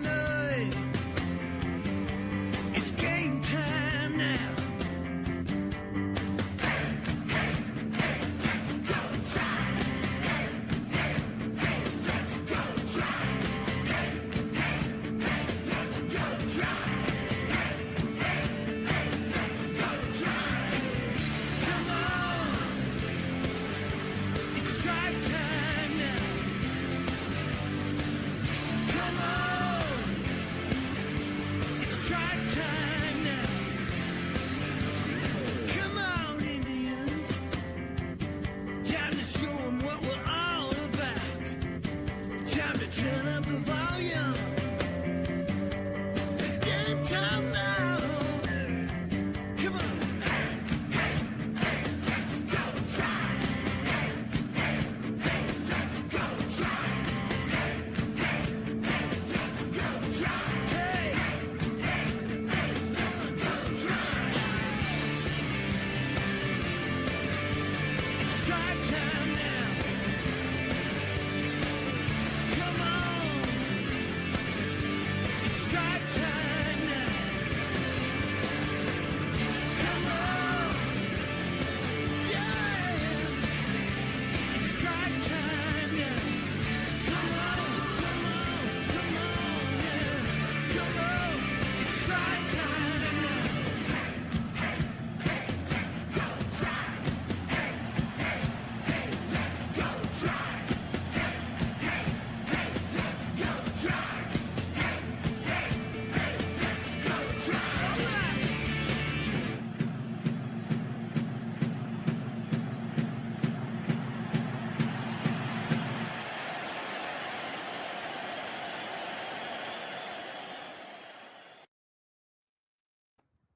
noise. It's game time now.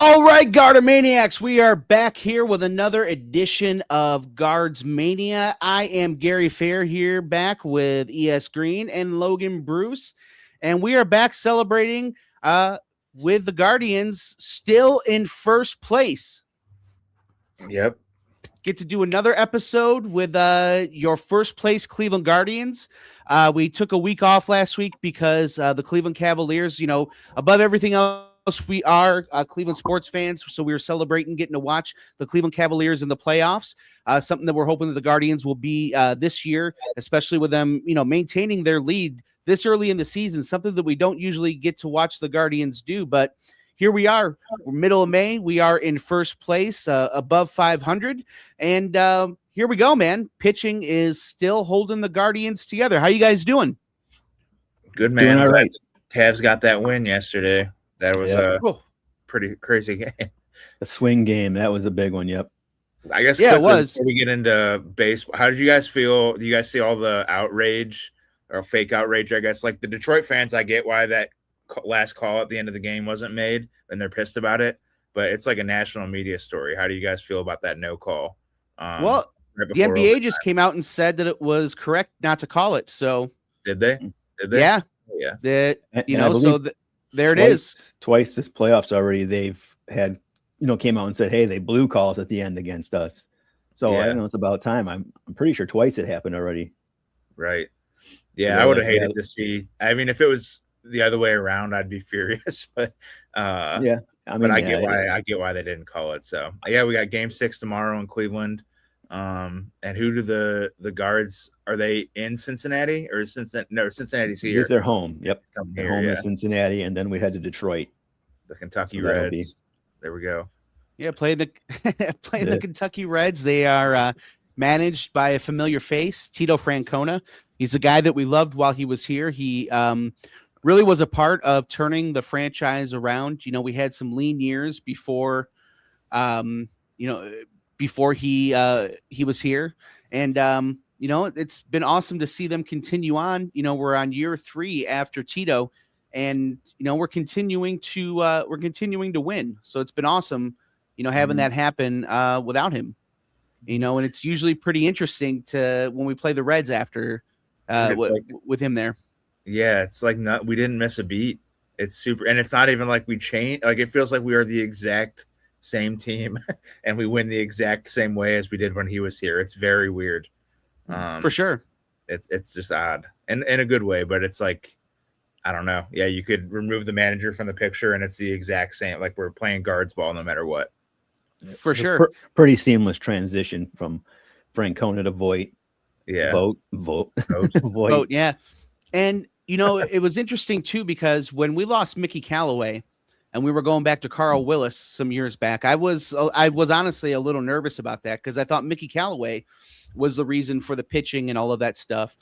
All right, Guardsmaniacs, we are back here with another edition of Guardsmania. I am Gary Fair here back with ES Green and Logan Bruce, and we are back celebrating with the Guardians still in first place. Yep. Get to do another episode with your first place Cleveland Guardians. We took a week off last week because the Cleveland Cavaliers, above everything else, we are Cleveland sports fans, so we were celebrating getting to watch the Cleveland Cavaliers in the playoffs. Something that we're hoping that the Guardians will be this year, especially with them, maintaining their lead this early in the season. Something that we don't usually get to watch the Guardians do, but here we are. We're middle of May. We are in first place, above 500, and here we go, man. Pitching is still holding the Guardians together. How you guys doing? Good, man. All right. Cavs got that win yesterday. That was a pretty crazy game. A swing game. That was a big one. Yep. I guess. Yeah, it was. Before we get into baseball, how did you guys feel? Do you guys see all the outrage or fake outrage? I guess like the Detroit fans, I get why that last call at the end of the game wasn't made and they're pissed about it, but it's like a national media story. How do you guys feel about that no call? Well, right the NBA just came out and said that it was correct not to call it. So did they? Yeah. That there it is. Twice this playoffs already, they've had, came out and said, hey, they blew calls at the end against us. So I don't know, it's about time. I'm pretty sure twice it happened already. Right. Yeah, I would have hated to see. I mean, if it was the other way around, I'd be furious. But I get why they didn't call it. So yeah, we got Game 6 tomorrow in Cleveland. And who do the Guards, are they in Cincinnati or Cincinnati's here? They're home. Yep. They're home in Cincinnati, and then we head to Detroit. The Kentucky Reds. There we go. Yeah, playing the Kentucky Reds. They are managed by a familiar face, Tito Francona. He's a guy that we loved while he was here. He really was a part of turning the franchise around. We had some lean years before before he was here, and it's been awesome to see them continue on. We're on year 3 after Tito, and we're continuing to win. So it's been awesome, having that happen without him. And it's usually pretty interesting when we play the Reds after with him there. Yeah, it's like we didn't miss a beat. It's super, and it's not even like we changed. Like it feels like we are the exact same team and we win the exact same way as we did when he was here. It's very weird. For sure. It's just odd and in a good way, but it's like I don't know. Yeah, you could remove the manager from the picture, and it's the exact same. Like we're playing guards ball no matter what. For sure. Pretty seamless transition from Francona to Voigt. Yeah. Vote. Vote. Yeah. And, it was interesting, too, because when we lost Mickey Callaway and we were going back to Carl Willis some years back, I was honestly a little nervous about that because I thought Mickey Callaway was the reason for the pitching and all of that stuff.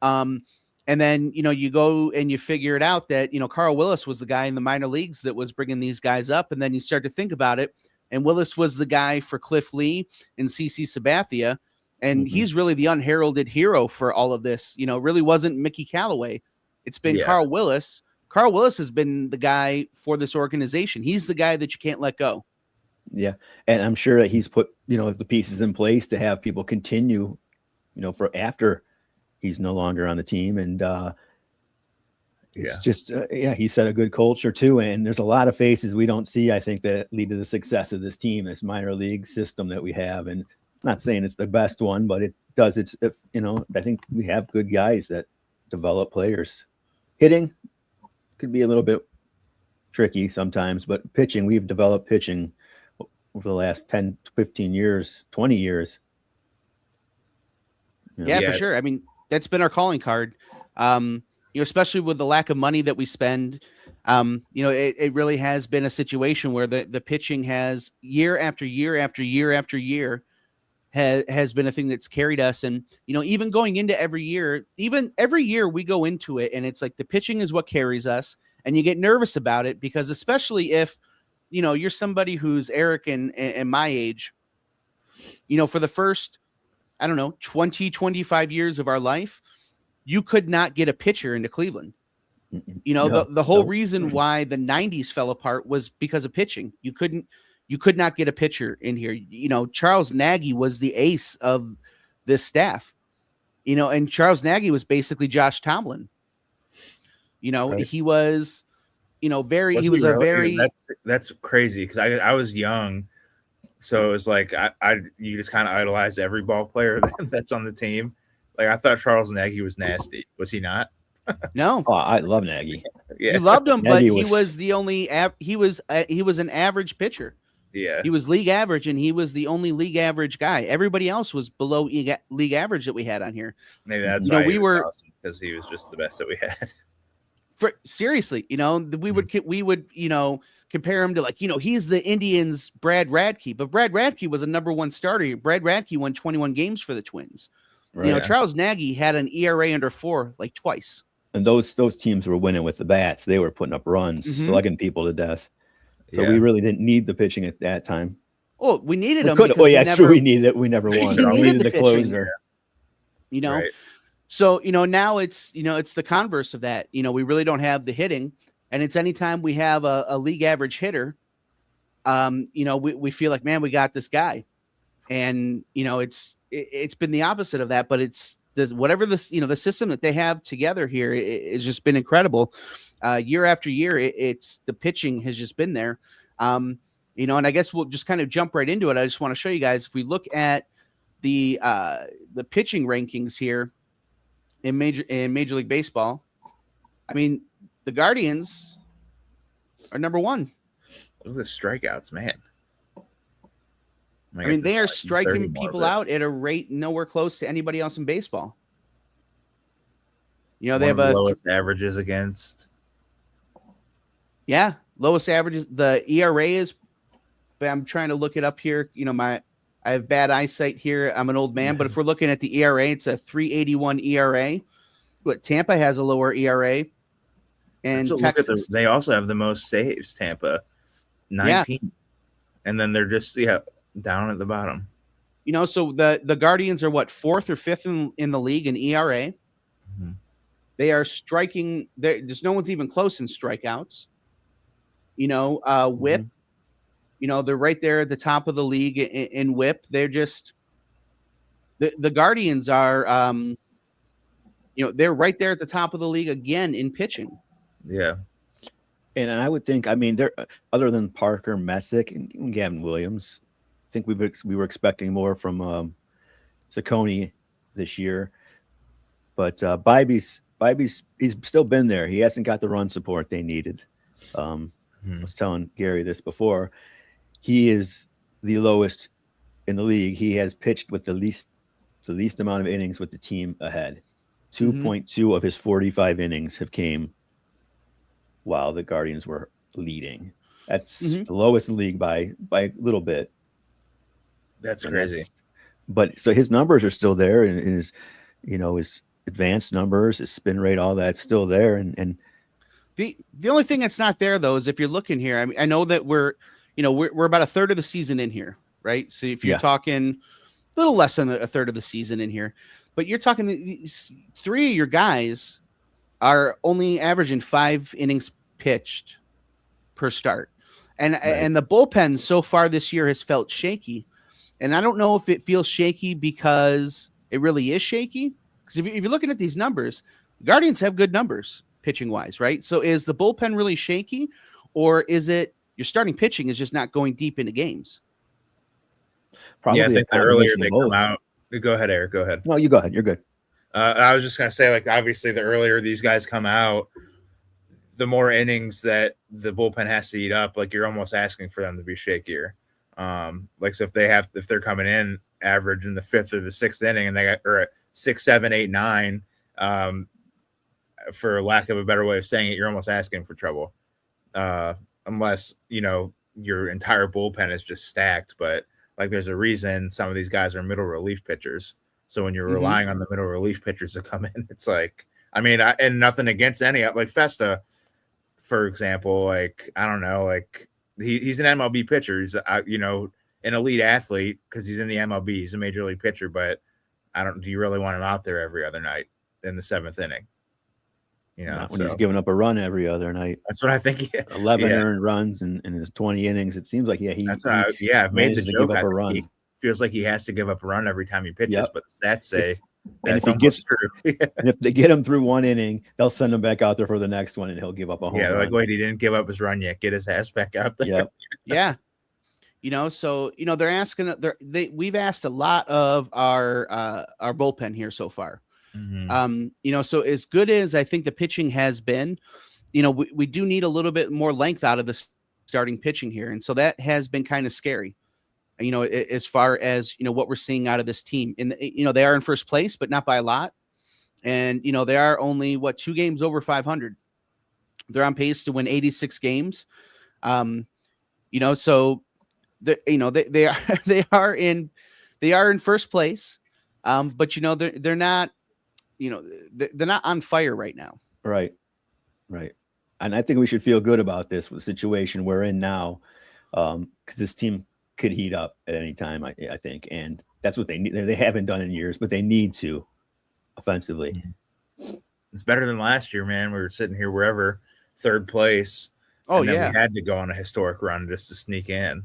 And then, you go and you figure it out that, Carl Willis was the guy in the minor leagues that was bringing these guys up. And then you start to think about it. And Willis was the guy for Cliff Lee and CC Sabathia. And he's really the unheralded hero for all of this. Really wasn't Mickey Callaway. It's been Carl Willis. Carl Willis has been the guy for this organization. He's the guy that you can't let go. Yeah. And I'm sure that he's put, the pieces in place to have people continue, for after he's no longer on the team. And it's just, he set a good culture too. And there's a lot of faces we don't see, I think, that lead to the success of this team, this minor league system that we have. And I'm not saying it's the best one, but it does. I think we have good guys that develop players. Hitting could be a little bit tricky sometimes, but pitching, we've developed pitching over the last 10, 15 years, 20 years. For sure. I mean, that's been our calling card. Especially with the lack of money that we spend, it really has been a situation where the pitching has year after year after year after year has been a thing that's carried us. And, even going into every year we go into it and it's like the pitching is what carries us. And you get nervous about it because especially if, you're somebody who's Eric and my age, for the first, 20, 25 years of our life, you could not get a pitcher into Cleveland. The whole reason why the 90s fell apart was because of pitching. You could not get a pitcher in here. Charles Nagy was the ace of this staff, and Charles Nagy was basically Josh Tomlin. Right. He was, that's crazy. Cause I was young. So it was like, you just kind of idolize every ball player that's on the team. Like I thought Charles Nagy was nasty. Was he not? No. Oh, I love Nagy. Yeah. You loved him, but he was the only he was an average pitcher. Yeah. He was league average, and he was the only league average guy. Everybody else was below league average that we had on here. Maybe that's why we were awesome, because he was just the best that we had. Seriously, we would compare him to he's the Indians' Brad Radke, but Brad Radke was a number one starter. Brad Radke won 21 games for the Twins. Right. Charles Nagy had an ERA under 4 twice. And those teams were winning with the bats. They were putting up runs, slugging people to death. So we really didn't need the pitching at that time. Oh, we needed them. True. We needed it. We never won. We needed the closer. Right. So, now it's the converse of that. We really don't have the hitting. And it's anytime we have a league average hitter, we feel like, man, we got this guy. And, it's been the opposite of that, but it's whatever this, the system that they have together here, it's just been incredible. Year after year, it's the pitching has just been there. And I guess we'll just kind of jump right into it. I just want to show you guys, if we look at the pitching rankings here in Major League Baseball, I mean, the Guardians are number 1. Those are the strikeouts, man. I mean, they are striking people out at a rate nowhere close to anybody else in baseball. They have a lowest averages against. Yeah, lowest averages. The ERA is. I'm trying to look it up here. I have bad eyesight here. I'm an old man, but if we're looking at the ERA, it's a 3.81 ERA. But Tampa has a lower ERA, and Texas. They also have the most saves. Tampa, 19, and then they're just down at the bottom. So the Guardians are what, 4th or 5th in the league in ERA. Mm-hmm. They are striking. There's no one's even close in strikeouts. WHIP. They're right there at the top of the league in WHIP. They're just the Guardians are. They're right there at the top of the league again in pitching. Yeah. And I would think, they're other than Parker, Messick, and Gavin Williams. I think we were expecting more from Ciccone this year, but Bybee's Bibby's he's still been there. He hasn't got the run support they needed. I was telling Gary this before. He is the lowest in the league. He has pitched with the least amount of innings with the team ahead. 2.2 of his 45 innings have came while the Guardians were leading. That's the lowest in the league by a little bit. That's crazy. But so his numbers are still there, and his, his advanced numbers, his spin rate, all that's still there. And the only thing that's not there though is if you're looking here. I mean, I know that we're about a third of the season in here, right? So if you're talking a little less than a third of the season in here, but you're talking these 3 of your guys are only averaging 5 innings pitched per start. And the bullpen so far this year has felt shaky. And I don't know if it feels shaky because it really is shaky. Because if you're looking at these numbers, Guardians have good numbers pitching wise, right? So is the bullpen really shaky, or is it your starting pitching is just not going deep into games? Probably I think the earlier they come out. Go ahead, Eric. Go ahead. No, you go ahead. You're good. I was just going to say, like, obviously, the earlier these guys come out, the more innings that the bullpen has to eat up. Like, you're almost asking for them to be shakier. Like, so if they're coming in average in the 5th or the 6th inning, and they got or 6, 7, 8, 9, for lack of a better way of saying it, you're almost asking for trouble. Unless your entire bullpen is just stacked, but like there's a reason some of these guys are middle relief pitchers. So when you're relying on the middle relief pitchers to come in, it's like, I mean, and nothing against any, like Festa, for example, like, I don't know, like he's an MLB pitcher. He's, an elite athlete because he's in the MLB. He's a major league pitcher, but do you really want him out there every other night in the 7th inning? When he's giving up a run every other night. That's what I think. 11 earned runs in his 20 innings. It seems like, I've made the joke. Give up a run. He feels like he has to give up a run every time he pitches, but the stats say that's almost true. And if they get him through one inning, they'll send him back out there for the next one, and he'll give up a home run. Like, wait, he didn't give up his run yet. Get his ass back out there. Yeah. So they're asking. We've asked a lot of our bullpen here so far. So as good as I think the pitching has been, we do need a little bit more length out of the starting pitching here. And so that has been kind of scary, as far as, what we're seeing out of this team. And, they are in first place, but not by a lot. And, they are only 2 games over 500. They're on pace to win 86 games. So they are in first place. But they're not, they're not on fire right now. Right. And I think we should feel good about this situation we're in now, because this team could heat up at any time, I think. And that's what they need. They haven't done in years, but they need to offensively. It's better than last year, man. We were sitting here wherever, 3rd place. And then we had to go on a historic run just to sneak in.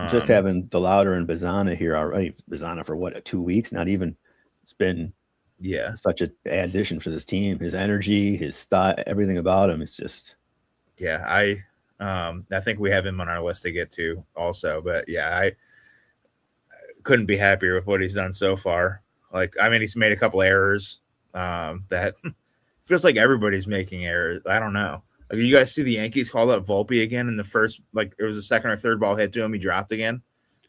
Just having DeLauder and Bazana here already. Bazana for 2 weeks? Not even. It's been such an addition for this team. His energy, his style, everything about him. It's just I think we have him on our list to get to also. But I couldn't be happier with what he's done so far. Like, I mean, he's made a couple errors that feels like everybody's making errors. I don't know. Like, you guys see the Yankees call up Volpe again in the first, like, it was a 2nd or 3rd ball hit to him. He dropped again.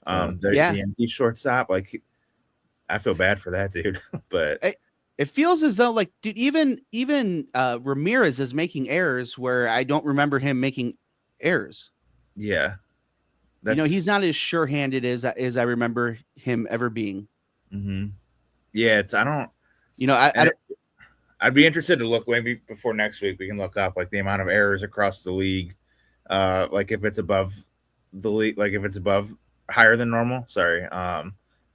The Yankees shortstop, like, I feel bad for that dude, but it feels as though, like, dude, even Ramirez is making errors where I don't remember him making errors. Yeah, he's not as sure-handed as I remember him ever being. Yeah, I'd be interested to look, maybe before next week we can look up like the amount of errors across the league, like if it's above the league, like if it's above higher than normal. Sorry.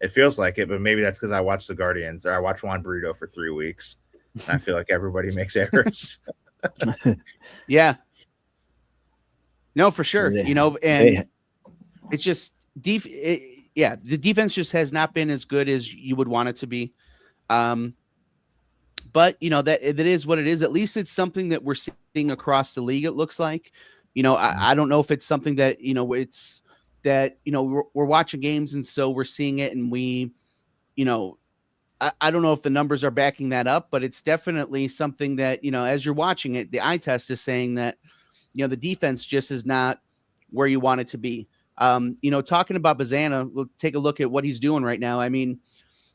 It feels like it, but maybe that's because I watched the Guardians, or I watched Juan Burrito for 3 weeks. And I feel like everybody makes errors. Yeah. No, for sure. And it's just the defense just has not been as good as you would want it to be. But that is what it is. At least it's something that we're seeing across the league. It looks like, I don't know if it's something that, it's that, we're watching games and so we're seeing it and we, I don't know if the numbers are backing that up, but it's definitely something that, as you're watching it, the eye test is saying that, the defense just is not where you want it to be. Talking about Bazana, we'll take a look at what he's doing right now. I mean,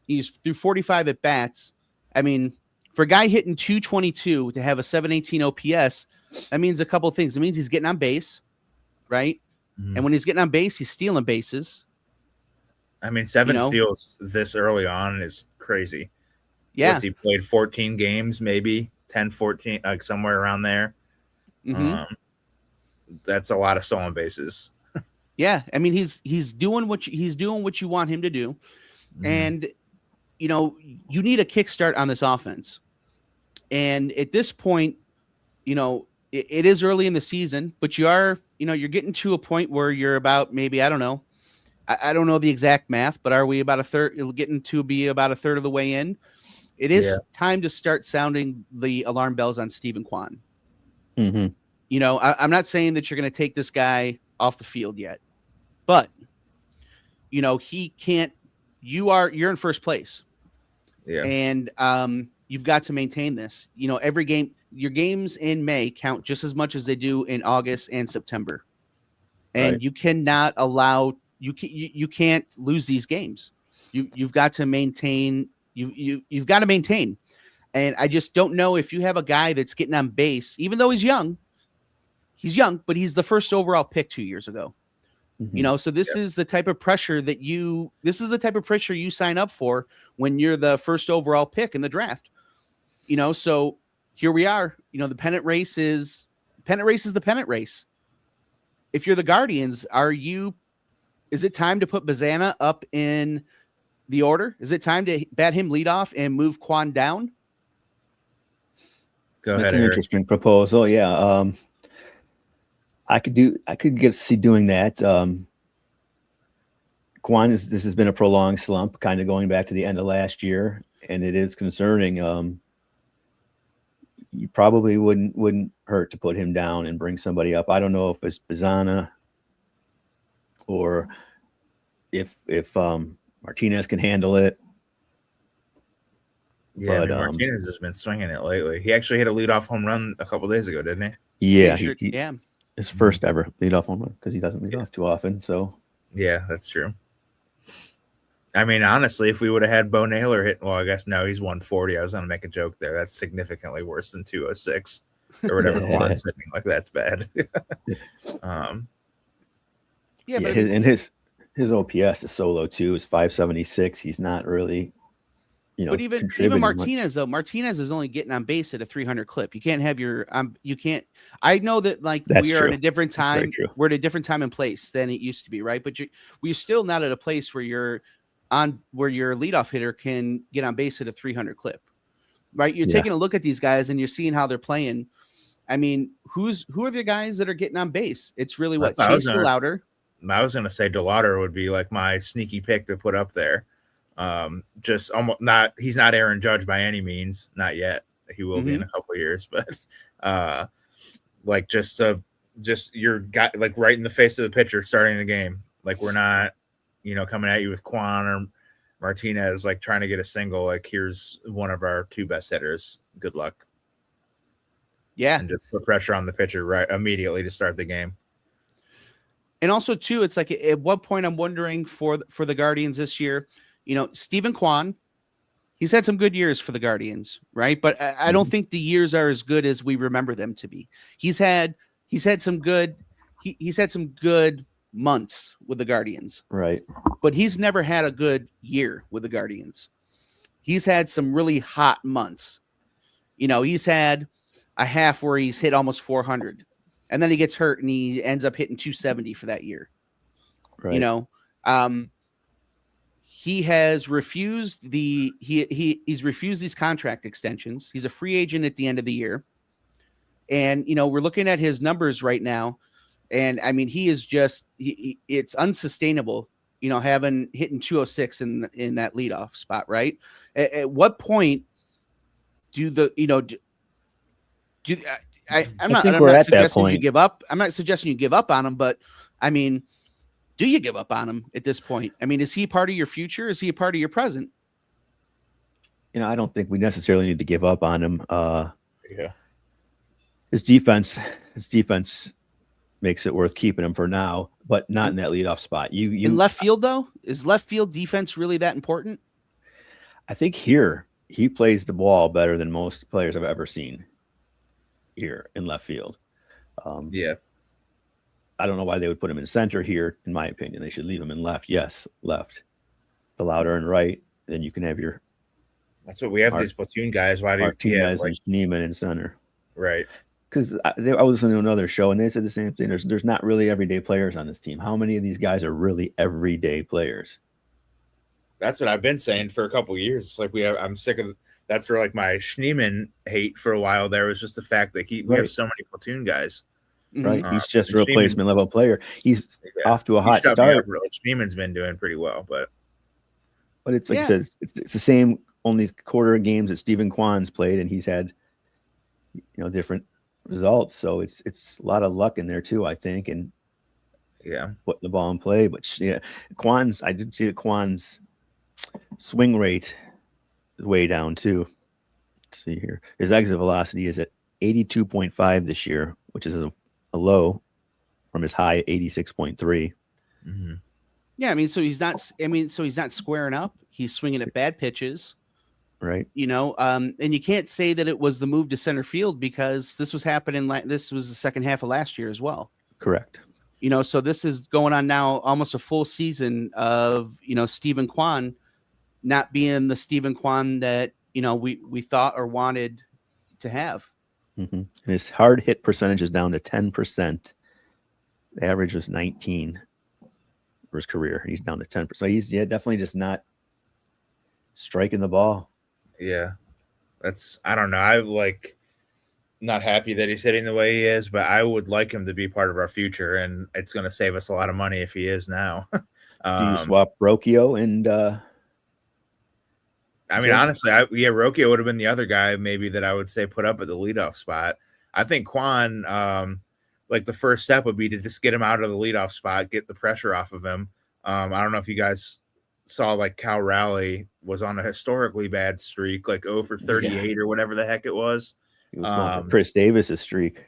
he's through 45 at bats. I mean, for a guy hitting 222 to have a 718 OPS, that means a couple of things. It means he's getting on base, right? And when he's getting on base, he's stealing bases. I mean, 7 steals this early on is crazy. Yeah. What's he played 14 games, maybe 10, 14, like somewhere around there. That's a lot of stolen bases. Yeah. I mean, he's doing what you want him to do. And, you need a kickstart on this offense. And at this point, it is early in the season, but you're getting to a point where you're about maybe, I don't know. I don't know the exact math, but are we about a third? Getting to be about a third of the way in. It is time to start sounding the alarm bells on Steven Kwan. I'm not saying that you're going to take this guy off the field yet, but he can't. You're in first place, and you've got to maintain this. Every game, your games in May count just as much as they do in August and September, and you cannot allow. You can't lose these games. You've got to maintain. You've got to maintain. And I just don't know if you have a guy that's getting on base, even though he's young, but he's the first overall pick 2 years ago. So this is the type of pressure you sign up for when you're the first overall pick in the draft. So here we are. The pennant race is the pennant race. If you're the Guardians, is it time to put Bazana up in the order? Is it time to bat him lead off and move Kwan down? Go ahead. That's an interesting proposal. Yeah. I could see doing that. Kwan this has been a prolonged slump, kind of going back to the end of last year, and it is concerning. You probably wouldn't hurt to put him down and bring somebody up. I don't know if it's Bazana or if Martinez can handle it. Yeah, but, Martinez has been swinging it lately. He actually hit a leadoff home run a couple days ago, didn't he? Yeah, his first ever leadoff home run because he doesn't lead off too often. So yeah, that's true. I mean, honestly, if we would have had Bo Naylor hit, well, I guess no, he's 140. I was going to make a joke there. That's significantly worse than 206 or whatever. Kwan's hitting, like that's bad. His OPS is so low too. Is 576. He's not really, but even Martinez though, Martinez is only getting on base at a 300 clip. You can't have your you can't. I know that we are at a different time. We're at a different time and place than it used to be, right? But we're still not at a place where your leadoff hitter can get on base at a 300 clip, right? You're taking a look at these guys and you're seeing how they're playing. I mean, who are the guys that are getting on base? It's really what Chase Louder. I was going to say DeLauder would be like my sneaky pick to put up there. Just almost not. He's not Aaron Judge by any means, not yet. He will be in a couple of years, but like just your guy, like right in the face of the pitcher starting the game. Like we're not, coming at you with Kwan or Martinez, like trying to get a single. Like here's one of our two best hitters. Good luck. Yeah, and just put pressure on the pitcher right immediately to start the game. And also, too, it's like at what point I'm wondering for the Guardians this year, Steven Kwan, he's had some good years for the Guardians, right? But I don't think the years are as good as we remember them to be. He's had some good months with the Guardians, right? But he's never had a good year with the Guardians. He's had some really hot months. He's had a half where he's hit almost 400. And then he gets hurt and he ends up hitting 270 for that year. Right. He has refused he's refused these contract extensions. He's a free agent at the end of the year. And, we're looking at his numbers right now. And I mean, he is just, it's unsustainable, hitting 206 in that leadoff spot. Right. At what point I'm not suggesting you give up. I'm not suggesting you give up on him, but I mean, do you give up on him at this point? I mean, is he part of your future? Is he a part of your present? I don't think we necessarily need to give up on him. Yeah. His defense makes it worth keeping him for now, but not in that leadoff spot. You in left field though, is left field defense really that important? I think here he plays the ball better than most players I've ever seen here in left field. Yeah. I don't know why they would put him in center here. In my opinion, they should leave him in left. Yes, left. The louder and right, then you can have your. That's what we have these platoon guys. Why do Martinez and Schneemann in center? Right. Because I was listening to another show and they said the same thing. There's not really everyday players on this team. How many of these guys are really everyday players? That's what I've been saying for a couple of years. It's like I'm sick of. That's where like my Schneemann hate for a while there was just the fact that we have so many platoon guys. Right, he's just a replacement level player. He's off to a hot start. Schneemann's been doing pretty well, but it's like I said, it's the same only quarter of games that Stephen Kwan's played, and he's had different results. So it's a lot of luck in there too, I think, and putting the ball in play. But Kwan's, I did see that Kwan's swing rate is way down too. Let's see here, his exit velocity is at 82.5 this year, which is a low from his high 86.3. Mm-hmm. Yeah, so he's not squaring up. He's swinging at bad pitches, right? And you can't say that it was the move to center field because this was happening. This was the second half of last year as well. Correct. So this is going on now, almost a full season of Stephen Kwan not being the Stephen Kwan that we thought or wanted to have. Mm-hmm. And his hard hit percentage is down to 10%. The average was 19 for his career. He's down to 10%. So he's definitely just not striking the ball. Yeah. I don't know. I'm not happy that he's hitting the way he is, but I would like him to be part of our future, and it's going to save us a lot of money if he is now. Do you swap Rocchio and honestly, Rocchio would have been the other guy maybe that I would say put up at the leadoff spot. I think Kwan, the first step would be to just get him out of the leadoff spot, get the pressure off of him. I don't know if you guys saw Cal Raleigh was on a historically bad streak, 0 for 38 or whatever the heck it was. He was going for Chris Davis's streak.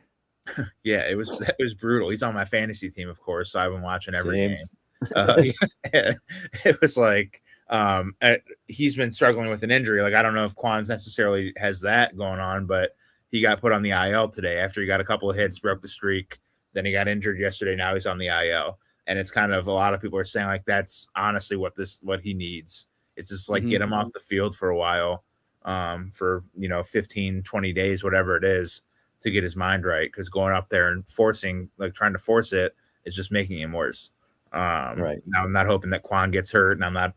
Yeah, it was brutal. He's on my fantasy team, of course, so I've been watching every game. It was he's been struggling with an injury. I don't know if Kwan's necessarily has that going on, but he got put on the IL today after he got a couple of hits, broke the streak. Then he got injured yesterday. Now he's on the IL. And it's kind of a lot of people are saying that's honestly what he needs. It's just get him off the field for a while, for 15, 20 days, whatever it is, to get his mind right. Because going up there and trying to force it is just making him worse. Right. Now I'm not hoping that Kwan gets hurt, and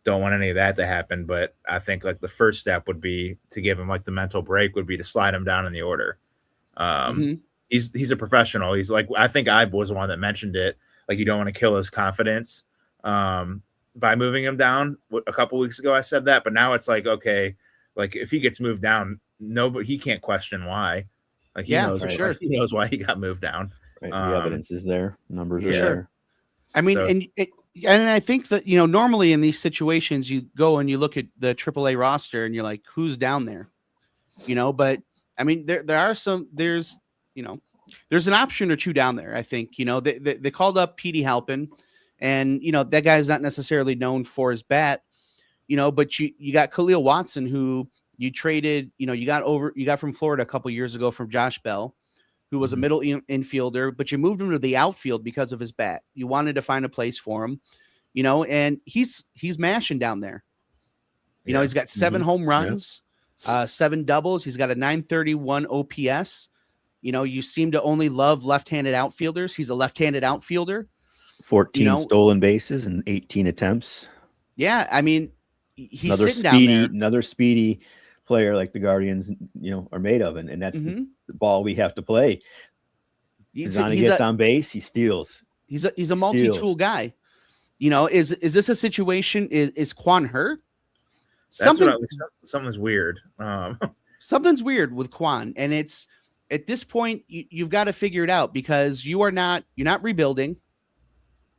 don't want any of that to happen. But I think the first step would be to give him the mental break would be to slide him down in the order. He's a professional. He's I think I was the one that mentioned it. You don't want to kill his confidence by moving him down. A couple weeks ago, I said that, but now it's okay, if he gets moved down, he can't question why. He knows for sure. He knows why he got moved down. Right. The evidence is there. Numbers are there. And I think that normally in these situations, you go and you look at the AAA roster and you're like, who's down there? But there are some. There's an option or two down there. I think, they called up Petey Halpin, and, that guy's not necessarily known for his bat, but you got Khalil Watson, who you traded, you got from Florida a couple years ago from Josh Bell, who was a middle infielder, but you moved him to the outfield because of his bat. You wanted to find a place for him, and he's mashing down there. He's got 7 home runs, 7 doubles. He's got a 931 OPS. You seem to only love left-handed outfielders. He's a left-handed outfielder. 14 stolen bases and 18 attempts. Yeah, he's sitting down there. Another speedy player like the Guardians, are made of, and that's the ball we have to play. Zani gets on base, he steals. He's a multi-tool guy. Is this a situation? Is Kwan hurt? Something's weird. Something's weird with Kwan, and it's. At this point, you've got to figure it out because you're not rebuilding,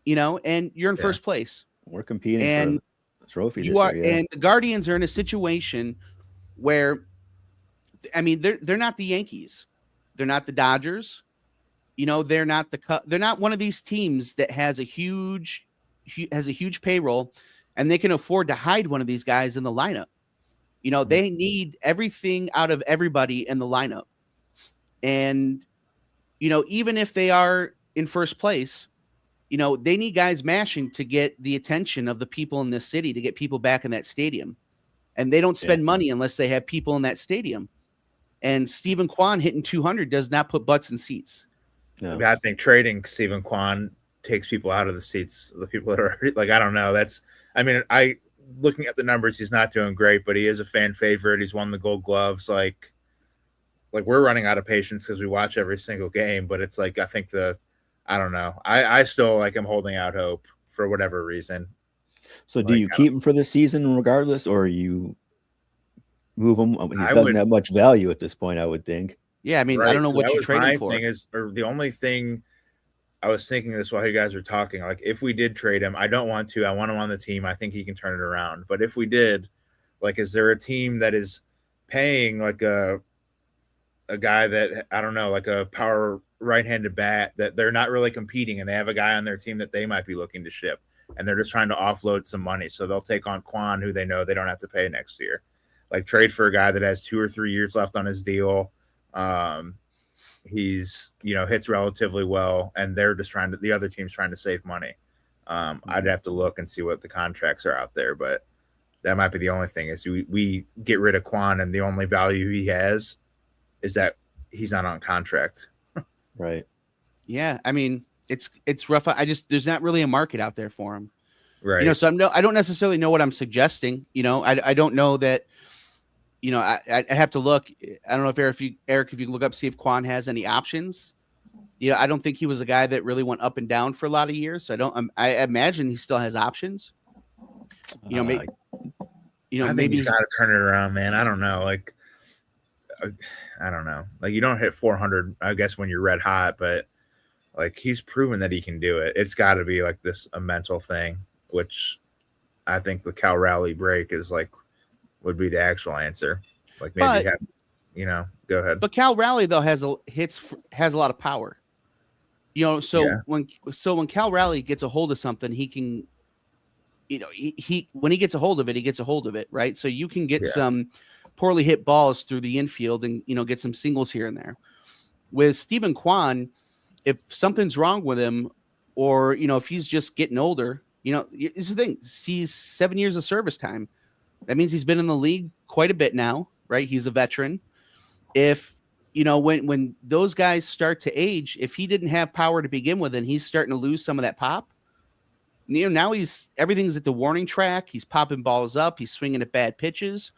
and you're in first place. We're competing for the trophy. And the Guardians are in a situation where, I mean, they're not the Yankees, they're not the Dodgers, they're not one of these teams that has a huge payroll, and they can afford to hide one of these guys in the lineup. They need everything out of everybody in the lineup, and even if they are in first place, they need guys mashing to get the attention of the people in this city, to get people back in that stadium. And they don't spend money unless they have people in that stadium. And Steven Kwan hitting 200 does not put butts in seats. No. I think trading Steven Kwan takes people out of the seats. The people that are like, I don't know. Looking at the numbers, he's not doing great, but he is a fan favorite. He's won the Gold Gloves. Like we're running out of patience because we watch every single game, but it's like, I think I don't know. I still I'm holding out hope for whatever reason. So do you keep him for the season regardless, or you move him? He doesn't have much value at this point, I would think. Yeah, I mean, right. I don't know what you trade him for. The only thing I was thinking this while you guys were talking, like if we did trade him, I don't want to. I want him on the team. I think he can turn it around. But if we did, is there a team that is paying a guy that, I don't know, like a power right-handed bat that they're not really competing, and they have a guy on their team that they might be looking to ship, and they're just trying to offload some money, so they'll take on Kwan, who they know they don't have to pay next year. Trade for a guy that has 2 or 3 years left on his deal. He's hits relatively well, and they're just the other team's trying to save money. I'd have to look and see what the contracts are out there, but that might be the only thing is we get rid of Kwan, and the only value he has is that he's not on contract. Right. Yeah. I mean, it's rough. There's not really a market out there for him. Right. So I don't necessarily know what I'm suggesting. I don't know that, I have to look. I don't know if Eric, if you look up, see if Kwan has any options. I don't think he was a guy that really went up and down for a lot of years. So I imagine he still has options. Maybe, I think he's got to turn it around, man. I don't know. I don't know. You don't hit 400, I guess, when you're red hot, but he's proven that he can do it. It's got to be a mental thing, which I think the Cal Raleigh break is would be the actual answer. Go ahead. But Cal Raleigh though has a lot of power. When Cal Raleigh gets a hold of something, he can, he when he gets a hold of it, he gets a hold of it, right? So you can get some poorly hit balls through the infield and get some singles here and there. With Steven Kwan, if something's wrong with him, or if he's just getting older, it's the thing. He's 7 years of service time. That means he's been in the league quite a bit now, right? He's a veteran. If when those guys start to age, if he didn't have power to begin with, and he's starting to lose some of that pop, now everything's at the warning track. He's popping balls up. He's swinging at bad pitches.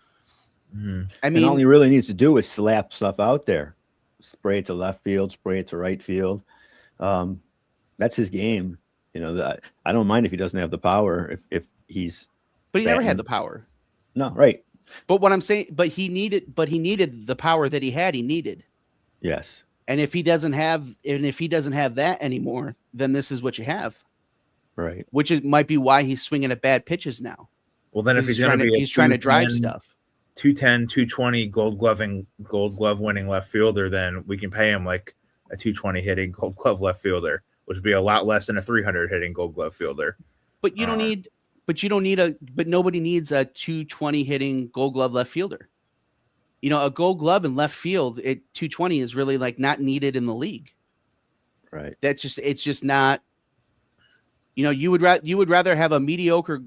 Mm-hmm. I mean, all he really needs to do is slap stuff out there, spray it to left field, spray it to right field. That's his game. I don't mind if he doesn't have the power. If he's, but he never had the power. No, right. But what I'm saying, but he needed the power that he had. He needed. Yes. And if he doesn't have that anymore, then this is what you have. Right. Which might be why he's swinging at bad pitches now. Well, then if he's trying to drive stuff. 210, 220 gold glove winning left fielder, then we can pay him a 220 hitting gold glove left fielder, which would be a lot less than a 300 hitting gold glove fielder. But you don't need, but nobody needs a 220 hitting gold glove left fielder. A gold glove in left field at 220 is really not needed in the league. Right. It's just not, you would rather have a mediocre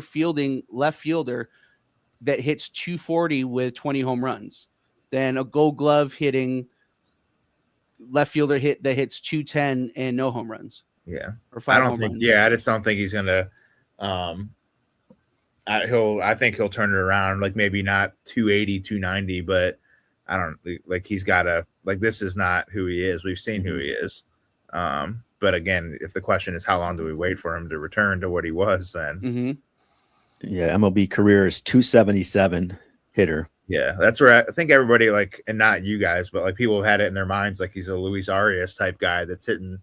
fielding left fielder that hits 240 with 20 home runs than a gold glove hitting left fielder that hits 210 and no home runs. Yeah. Or 5 home runs. Yeah, I just don't think he's gonna I think he'll turn it around, maybe not 280, 290, but I don't he's gotta this is not who he is. We've seen who he is. But again, if the question is how long do we wait for him to return to what he was, then yeah, MLB career is 277 hitter. Yeah, that's where I think everybody and not you guys, but people have had it in their minds he's a Luis Arias type guy that's hitting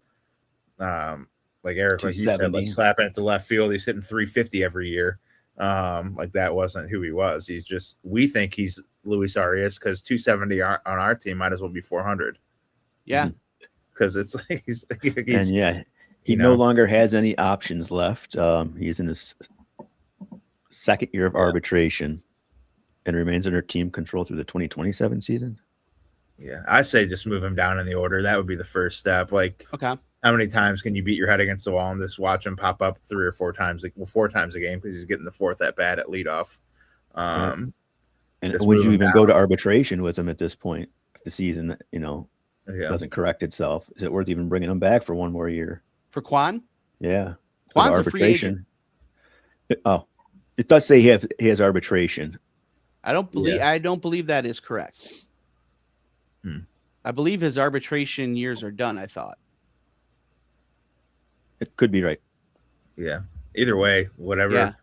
Eric, you said, slapping at the left field. He's hitting 350 every year. Like that wasn't who he was. He's just, we think he's Luis Arias because 270 on our team might as well be 400. Yeah. Because it's like he's and yeah, he no longer has any options left. He's in his second year of arbitration and remains under team control through the 2027 season. Yeah, I say just move him down in the order. That would be the first step. Like, okay, how many times can you beat your head against the wall and just watch him pop up 3 or 4 times? Like, well, 4 times a game because he's getting the 4th at bat at leadoff. And would you even go to arbitration with him at this point? If the season, doesn't correct itself, is it worth even bringing him back for one more year? For Quan? Yeah, Quan's a free agent. It does say he has arbitration. I don't believe that is correct. I believe his arbitration years are done. I thought it could be right. Yeah. Either way, whatever. Yeah.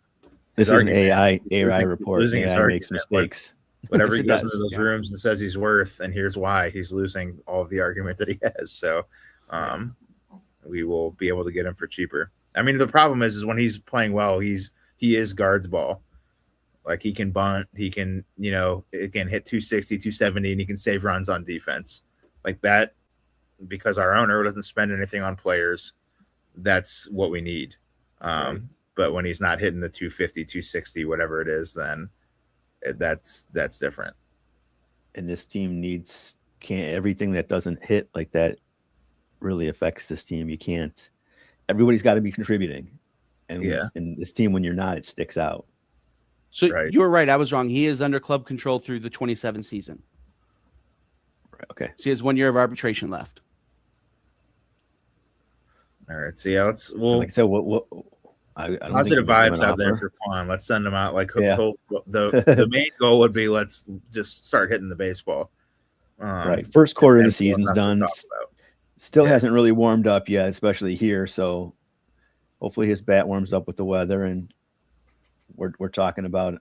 This is an AI report. AI makes mistakes. Whatever he goes into those rooms and says he's worth, and here's why, he's losing all of the argument that he has. So, we will be able to get him for cheaper. I mean, the problem is when he's playing well, he is guards ball. Like he can bunt, he can, again, hit 260, 270, and he can save runs on defense like that. Because our owner doesn't spend anything on players, that's what we need. But when he's not hitting the 250, 260, whatever it is, then that's different. And this team everything that doesn't hit like that really affects this team. You can't. Everybody's got to be contributing, and in this team, when you're not, it sticks out. So you were right. I was wrong. He is under club control through the 27 season. Right. Okay. So he has 1 year of arbitration left. All right. So like I said, I don't positive vibes out there for Quan. Let's send him out. Like the main goal would be let's just start hitting the baseball. Right. First quarter of the season's done. Still hasn't really warmed up yet, especially here. So hopefully his bat warms up with the weather, and we're talking about.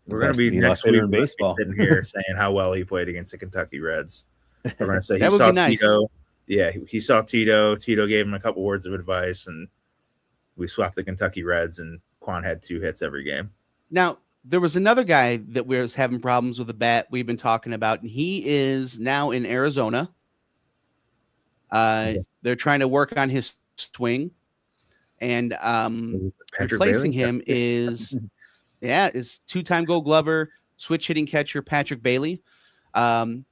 We're going to be next week in baseball sitting here saying how well he played against the Kentucky Reds. We're going to say he saw Tito. Yeah, he saw Tito. Tito gave him a couple words of advice, and we swapped the Kentucky Reds, and Quan had 2 hits every game. Now, there was another guy that was having problems with the bat we've been talking about, and he is now in Arizona. They're trying to work on his swing, and replacing him is 2-time Gold Glover, switch hitting catcher Patrick Bailey. And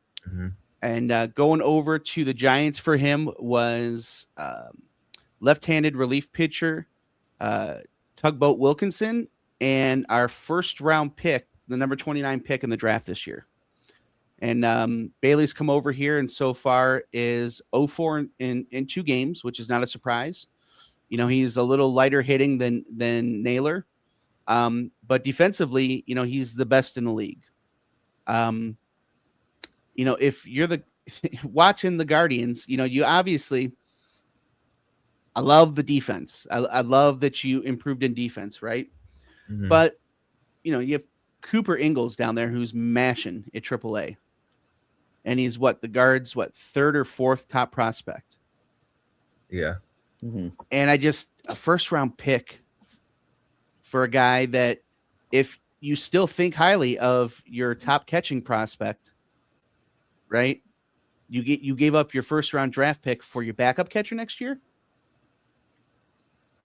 going over to the Giants for him was left-handed relief pitcher Tugboat Wilkinson, and our first-round pick, the number 29 pick in the draft this year. And Bailey's come over here, and so far is 0-4 in 2 games, which is not a surprise. He's a little lighter hitting than Naylor, but defensively, he's the best in the league. If you're watching the Guardians, you obviously. I love the defense. I love that you improved in defense, right? Mm-hmm. But you have Cooper Ingalls down there who's mashing at AAA. And he's the Guards' 3rd or 4th top prospect. Yeah. Mm-hmm. And a first-round pick for a guy that, if you still think highly of your top catching prospect, right? You gave up your first-round draft pick for your backup catcher next year?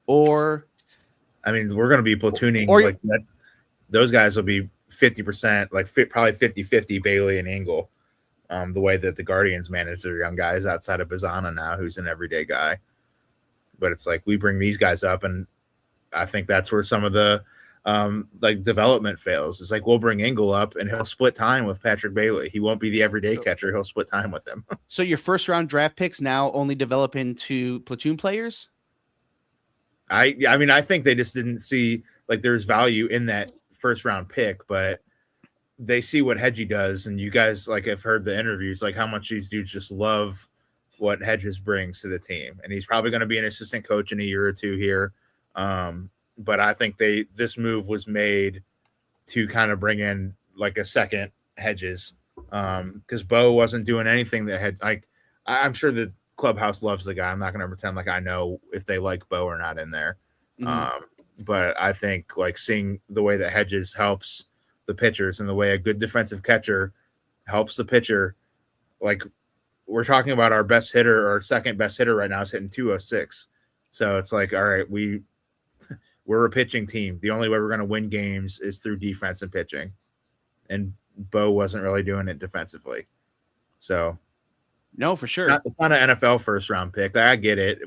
Or, I mean, we're going to be platooning like that. Those guys will be 50%, probably 50-50 Bailey and Engel. The way that the Guardians manage their young guys outside of Bazana now, who's an everyday guy. But it's like we bring these guys up, and I think that's where some of the development fails. It's like we'll bring Engel up, and he'll split time with Patrick Bailey. He won't be the everyday catcher. He'll split time with him. So your first-round draft picks now only develop into platoon players? I mean, I think they just didn't see there's value in that first-round pick, but they see what Hedgie does, and you guys have heard the interviews, how much these dudes just love what Hedges brings to the team, and he's probably going to be an assistant coach in a year or 2 here. But I think this move was made to kind of bring in a second Hedges, because Bo wasn't doing anything that had I'm sure the clubhouse loves the guy. I'm not going to pretend I know if they like Bo or not in there. Mm-hmm. but I think like seeing the way that Hedges helps the pitchers and the way a good defensive catcher helps the pitcher, like we're talking about our best hitter, our second best hitter right now is hitting 206. So it's like, all right, we're a pitching team. The only way we're going to win games is through defense and pitching. And Bo wasn't really doing it defensively. So no, for sure. It's not an NFL first round pick. I get it.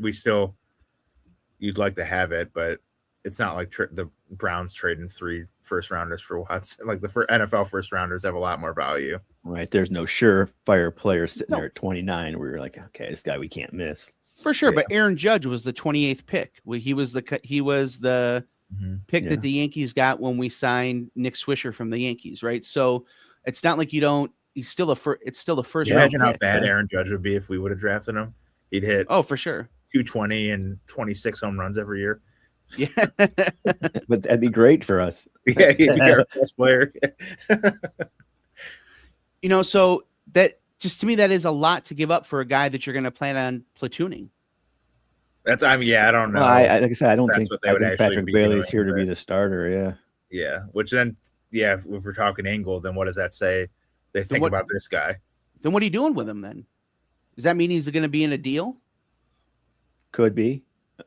You'd like to have it, but it's not like the Browns trading 3 first rounders for Watson. Like the NFL first rounders have a lot more value. Right. There's no surefire player sitting there at 29 where you're like, okay, this guy we can't miss. For sure. Yeah. But Aaron Judge was the 28th pick. He was the pick that the Yankees got when we signed Nick Swisher from the Yankees. Right. So it's not like he's still it's still the first round. Imagine how bad Aaron Judge would be if we would have drafted him. He'd hit for sure 220 and 26 home runs every year. Yeah. But that'd be great for us. Yeah, he'd be our best player. So that just to me, that is a lot to give up for a guy that you're going to plan on platooning. I don't know. Well, like I said, I think Patrick Bailey's here to be the starter. Yeah. Yeah. Which then, if we're talking Engel, then what does that say? They think about this guy. Then what are you doing with him then? Does that mean he's going to be in a deal? Could be.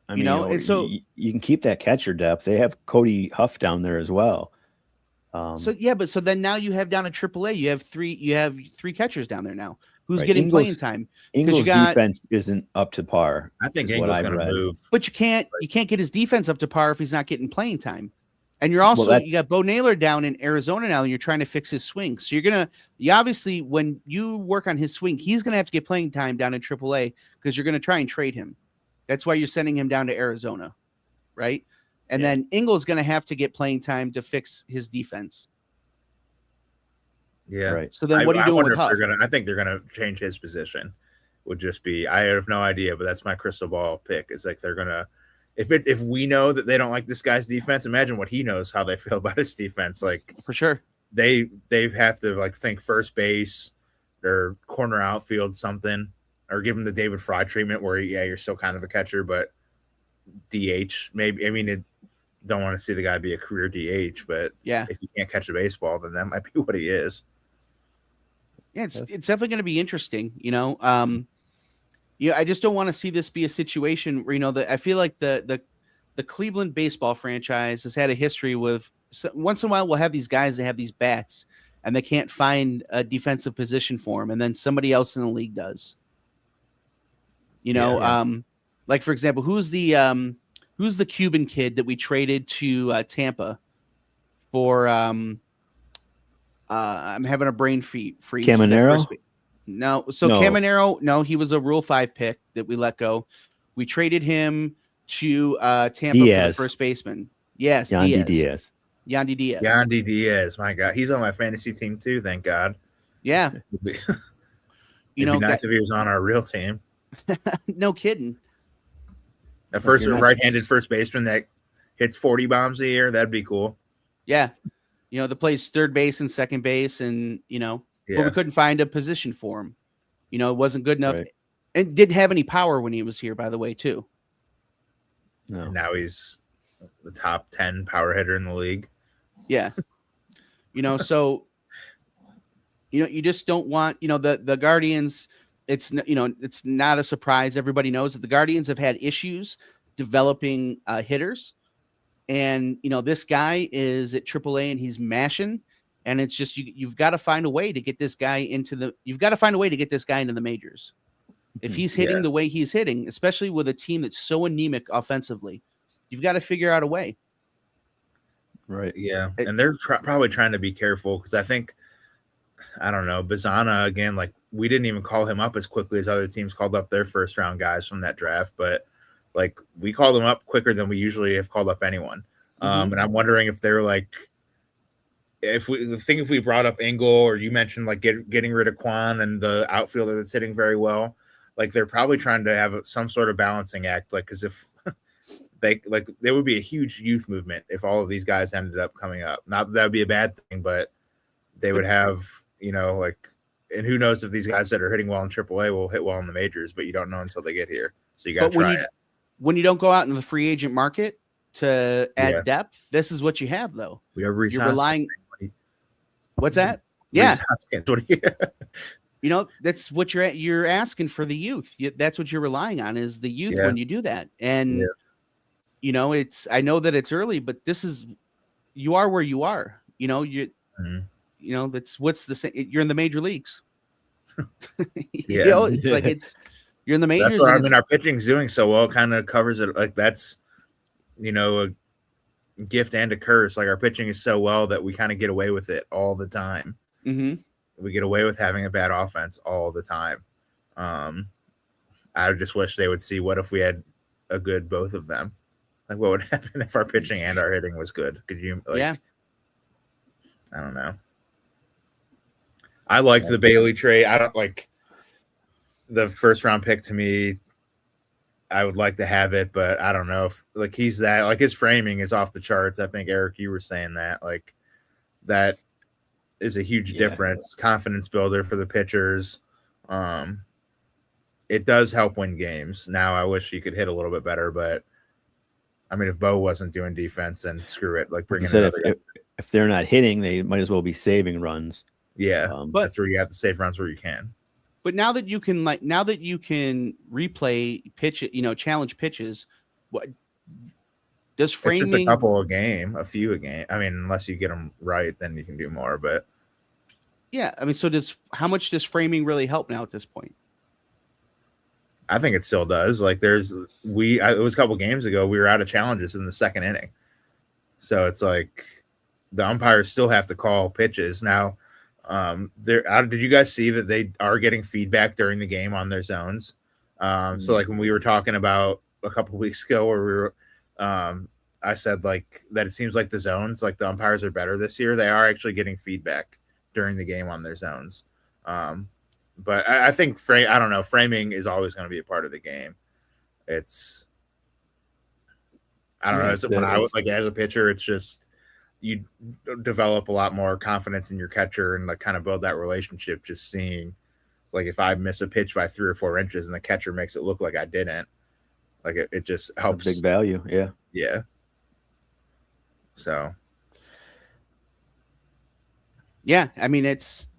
I mean, and so you can keep that catcher depth. They have Cody Huff down there as well. So then now you have down at AAA, you have three catchers down there now. Who's getting playing time? Engel's defense isn't up to par. I think Engel's going to move, but you can't get his defense up to par if he's not getting playing time. And you're also you got Bo Naylor down in Arizona now, and you're trying to fix his swing. So you obviously when you work on his swing, he's going to have to get playing time down in AAA because you're going to try and trade him. That's why you're sending him down to Arizona, right? And then Engel's going to have to get playing time to fix his defense. Yeah. Right. So then what are you doing with Huff? I think they're going to change his position. Would just be, I have no idea, but that's my crystal ball pick. Is like they're going to, if we know that they don't like this guy's defense, imagine what he knows how they feel about his defense. Like for sure. They have to like think first base or corner outfield something, or give him the David Fry treatment where you're still kind of a catcher, but DH maybe. I mean, don't want to see the guy be a career DH, but if he can't catch a baseball, then that might be what he is. Yeah, it's definitely going to be interesting. I just don't want to see this be a situation where I feel like the Cleveland baseball franchise has had a history with once in a while we'll have these guys that have these bats and they can't find a defensive position for them, and then somebody else in the league does. Like for example, who's the Cuban kid that we traded to Tampa for? I'm having a brain freeze. Caminero? No. Caminero, no, he was a Rule 5 pick that we let go. We traded him to Tampa for the first baseman. Yes, Yandy Diaz. Yandy Diaz. My God, he's on my fantasy team too. Thank God. Yeah. It'd be nice if he was on our real team. No kidding. A right-handed first baseman that hits 40 bombs a year, that'd be cool. Yeah. That plays third base and second base, and but we couldn't find a position for him. It wasn't good enough. Right. And didn't have any power when he was here, by the way, too. No. And now he's the top 10 power hitter in the league. Yeah. So you just don't want, the Guardians. It's not a surprise. Everybody knows that the Guardians have had issues developing hitters, and this guy is at AAA and he's mashing, and it's just you've got to find a way to get this guy into the majors. If he's hitting the way he's hitting, especially with a team that's so anemic offensively, you've got to figure out a way. Right. Yeah, and they're probably trying to be careful because I think, I don't know, Bazana again, like we didn't even call him up as quickly as other teams called up their first round guys from that draft, but like we called him up quicker than we usually have called up anyone. And I'm wondering if they're like, if we brought up Engel, or you mentioned like getting rid of Quan and the outfielder that's hitting very well, like they're probably trying to have some sort of balancing act. Like, cause if there would be a huge youth movement if all of these guys ended up coming up. Not that would be a bad thing, but they would have, and who knows if these guys that are hitting well in AAA will hit well in the majors, but you don't know until they get here. So you got to try it. When you don't go out in the free agent market, to add depth. This is what you have, though. We have Reese You're Hoskins. relying. What's that? Yeah. You know, that's what you're asking for the youth. That's what you're relying on is the youth when you do that. And you know, I know that it's early, but you are where you are. You know, you know, you're in the major leagues. You know, it's like you're in the majors. That's what I mean. Our pitching's doing so well, kind of covers it. Like that's, you know, a gift and a curse. Like our pitching is so well that we kind of get away with it all the time. Mm-hmm. We get away with having a bad offense all the time. I just wish they would see what if we had a good both of them. Like what would happen if our pitching and our hitting was good? Could you? Like, I don't know. I like the Bailey trade. I don't like the first round pick. To me, I would like to have it, but I don't know if like he's that. Like his framing is off the charts. I think Eric, you were saying that. Like that is a huge difference. Confidence builder for the pitchers. It does help win games. Now I wish he could hit a little bit better, but I mean, if Bo wasn't doing defense, then screw it. Like bring in if they're not hitting, they might as well be saving runs. Yeah, but that's where you have to save runs where you can. But now that you can replay pitch it, you know, challenge pitches, what does framing? It's just a few a game. I mean, unless you get them right, then you can do more. But yeah, I mean, so how much does framing really help now at this point? I think it still does. Like it was a couple games ago, we were out of challenges in the second inning. So it's like the umpires still have to call pitches. Now, did you guys see that they are getting feedback during the game on their zones? So like when we were talking about a couple of weeks ago where we were, I said like that it seems like the zones, like the umpires are better this year. They are actually getting feedback during the game on their zones. But I think I don't know. Framing is always going to be a part of the game. I don't know. When I was like as a pitcher, it's just you develop a lot more confidence in your catcher and like kind of build that relationship. Just seeing like if I miss a pitch by 3 or 4 inches and the catcher makes it look like I didn't, like it just helps. Big value, yeah. So, yeah, I mean it's.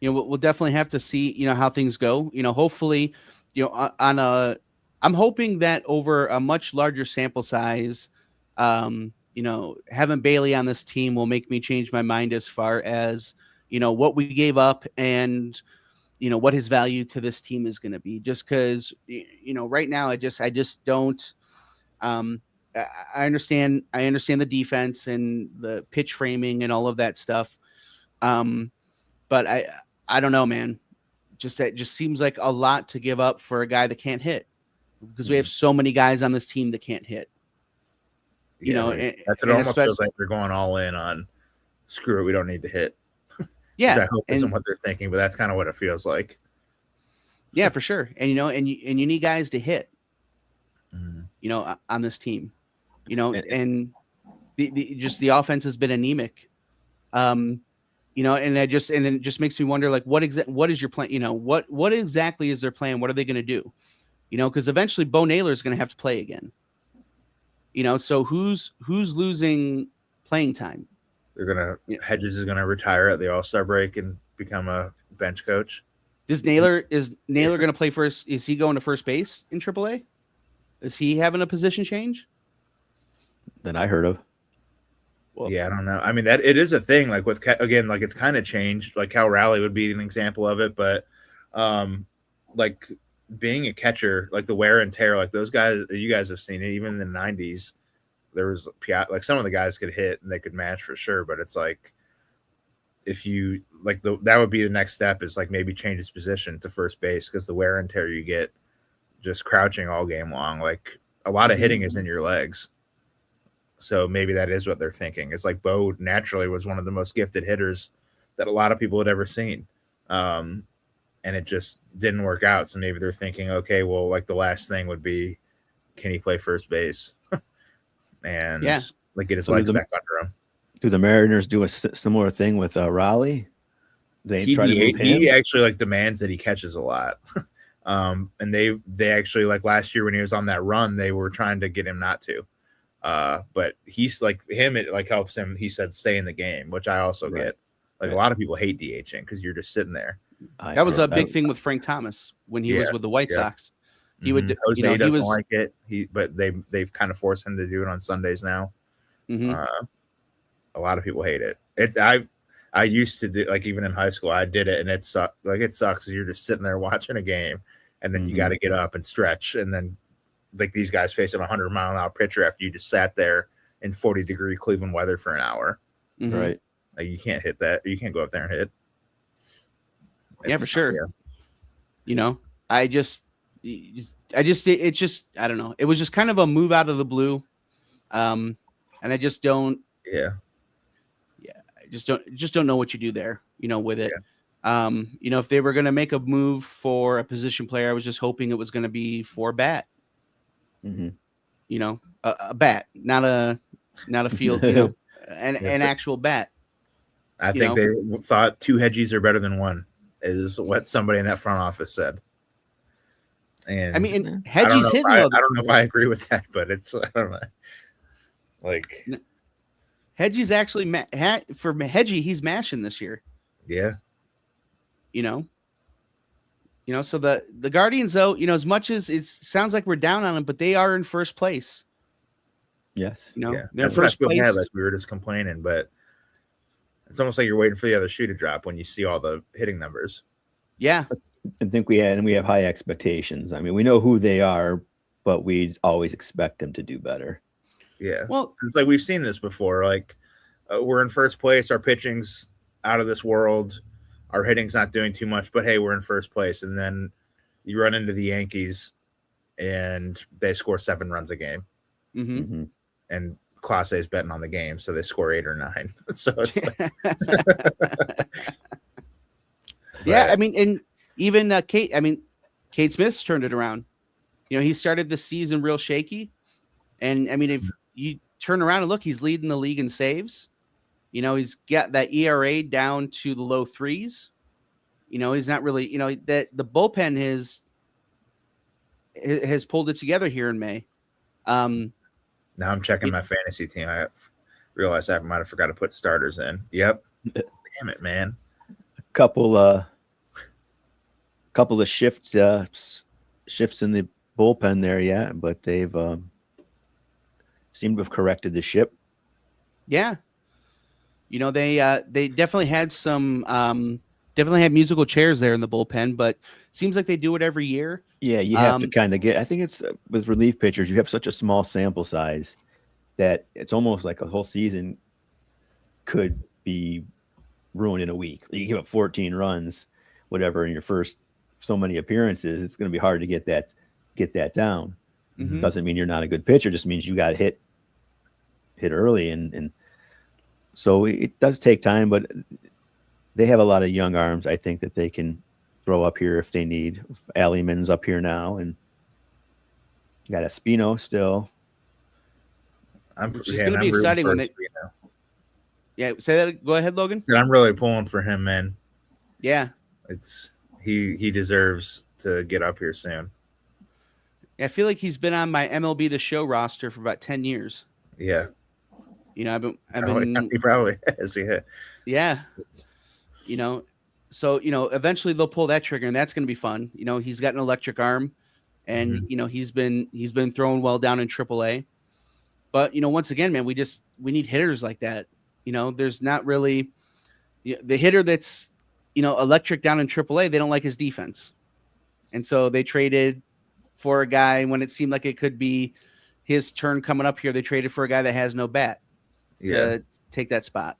You know, we'll definitely have to see, you know, how things go. You know, hopefully, you know, I'm hoping that over a much larger sample size, you know, having Bailey on this team will make me change my mind as far as, you know, what we gave up and, you know, what his value to this team is going to be. Just because, you know, right now I just don't. I understand the defense and the pitch framing and all of that stuff. But I don't know, man. That just seems like a lot to give up for a guy that can't hit, because we have so many guys on this team that can't hit. You know, that's what it almost feels like they're going all in on. Screw it, we don't need to hit. Yeah, I hope isn't what they're thinking, but that's kind of what it feels like. Yeah, for sure. And you know, and you need guys to hit. You know, on this team. You know, and the offense has been anemic. You know, and it just makes me wonder, like, what is your plan? You know, what exactly is their plan? What are they going to do? You know, because eventually Bo Naylor is going to have to play again. You know, so who's losing playing time? Hedges is gonna retire at the All-Star break and become a bench coach. Is Naylor going to play first? Is he going to first base in AAA? Is he having a position change? That I heard of. Well, yeah, I don't know. I mean, that it is a thing. Like with again, like it's kind of changed. Like Cal Raleigh would be an example of it, but like being a catcher, like the wear and tear, like those guys, you guys have seen it. Even in the '90s, there was like some of the guys could hit and they could match for sure. But it's like if you like that would be the next step is like maybe change his position to first base because the wear and tear you get just crouching all game long. Like a lot of hitting is in your legs. So maybe that is what they're thinking. It's like Bo naturally was one of the most gifted hitters that a lot of people had ever seen. And it just didn't work out. So maybe they're thinking, okay, well, like the last thing would be, can he play first base? And like get his legs back under him. Do the Mariners do a similar thing with Raleigh? He actually like demands that he catches a lot. And they actually like last year when he was on that run, they were trying to get him not to. But he's like him, it like helps him. He said stay in the game, which I also get. Like a lot of people hate DHing because you're just sitting there. That was a big thing with Frank Thomas when he was with the White Sox. He would Jose doesn't like it. But they've kind of forced him to do it on Sundays now. A lot of people hate it. I used to do, like, even in high school, I did it, and it sucked. Like, it sucks because you're just sitting there watching a game, and then you got to get up and stretch, and then like these guys facing a 100-mile-an-hour pitcher after you just sat there in 40-degree Cleveland weather for an hour. Right. Like, you can't hit that. You can't go up there and hit. Yeah, for sure. Yeah. I don't know. It was just kind of a move out of the blue. And I just don't. Yeah. I just don't know what you do there, with it. Yeah. If they were going to make a move for a position player, I was just hoping it was going to be for a bat. A bat, not a field, an actual bat. I think they thought 2 Hedgies are better than 1, is what somebody in that front office said. And I mean, Hedgie's hitting. I don't know if I agree with that, but I don't know. Like, Hedgie's actually for Hedgie, he's mashing this year. Yeah. So the Guardians, though, as much as it sounds like we're down on them, but they are in first place. Yes. That's what I feel bad. Like, we were just complaining, but it's almost like you're waiting for the other shoe to drop when you see all the hitting numbers. Yeah. I think we have high expectations. I mean, we know who they are, but we always expect them to do better. Yeah. Well, it's like we've seen this before. Like, we're in first place. Our pitching's out of this world. Our hitting's not doing too much, but hey, we're in first place. And then you run into the Yankees and they score 7 runs a game. And Class A is betting on the game, so they score 8 or 9. So it's like... Yeah, I mean, and even Kate Smith's turned it around. He started the season real shaky. And I mean, if you turn around and look, he's leading the league in saves. He's got that ERA down to the low 3s. He's not really, that the bullpen has pulled it together here in May. Now I'm checking my fantasy team. I realized I might have forgot to put starters in. Yep. Damn it, man. A couple of shifts in the bullpen there, yeah, but they've seemed to have corrected the ship. Yeah. They definitely had some definitely had musical chairs there in the bullpen, but seems like they do it every year. Yeah, you have to kind of I think it's with relief pitchers, you have such a small sample size that it's almost like a whole season could be ruined in a week. You give up 14 runs, whatever, in your first so many appearances, it's going to be hard to get that down. Doesn't mean you're not a good pitcher, just means you got hit early. And so it does take time, but they have a lot of young arms, I think, that they can throw up here if they need. Alleyman's up here now, and you got Espino still. It's going to be exciting when they. Yeah, say that. Go ahead, Logan. I'm really pulling for him, man. Yeah, he deserves to get up here soon. Yeah, I feel like he's been on my MLB The Show roster for about 10 years. Yeah, I've been. He probably has. Yeah. Yeah. So eventually they'll pull that trigger, and that's going to be fun. He's got an electric arm, and he's been throwing well down in AAA. But once again, man, we need hitters like that. There's not really the hitter that's electric down in AAA. They don't like his defense, and so they traded for a guy when it seemed like it could be his turn coming up here. They traded for a guy that has no bat to take that spot.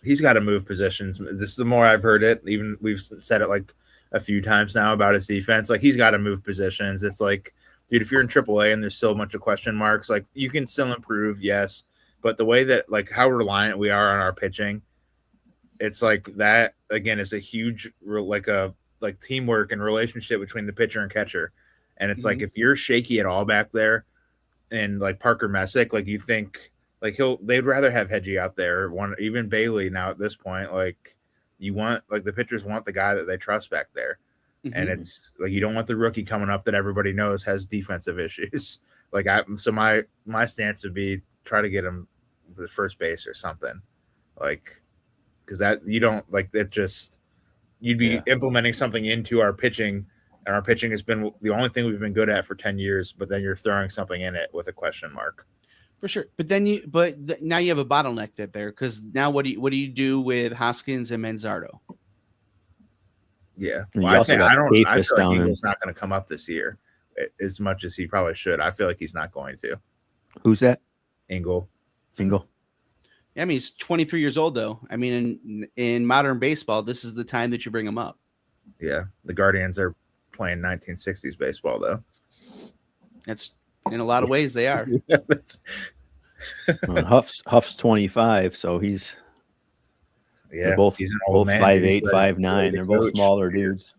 He's got to move positions. This is the more I've heard it. Even we've said it like a few times now about his defense. Like, he's got to move positions. It's like, dude, if you're in AAA and there's still a bunch of question marks, like, you can still improve, yes. But the way that, like, how reliant we are on our pitching, it's like that, again, is a huge, like teamwork and relationship between the pitcher and catcher. And it's like, if you're shaky at all back there and like Parker Messick, like, you think, like, they'd rather have Hedgie out there, even Bailey now at this point. Like, you want, like, the pitchers want the guy that they trust back there. And it's like, you don't want the rookie coming up that everybody knows has defensive issues. Like, so my stance would be try to get him the first base or something, like, because that you don't like that. Just you'd be implementing something into our pitching, and our pitching has been the only thing we've been good at for 10 years. But then you're throwing something in it with a question mark. For sure, but then now you have a bottleneck there, because now what do you do with Hoskins and Manzardo? Yeah, well, I feel like Ingle's not going to come up this year as much as he probably should. I feel like he's not going to. Who's that? Ingle. Yeah, I mean, he's 23 years old though. I mean, in modern baseball, this is the time that you bring him up. Yeah, the Guardians are playing 1960s baseball though. That's in a lot of ways they are. Huff's 25, so he's both 5'8", 5'9". They're both smaller dudes.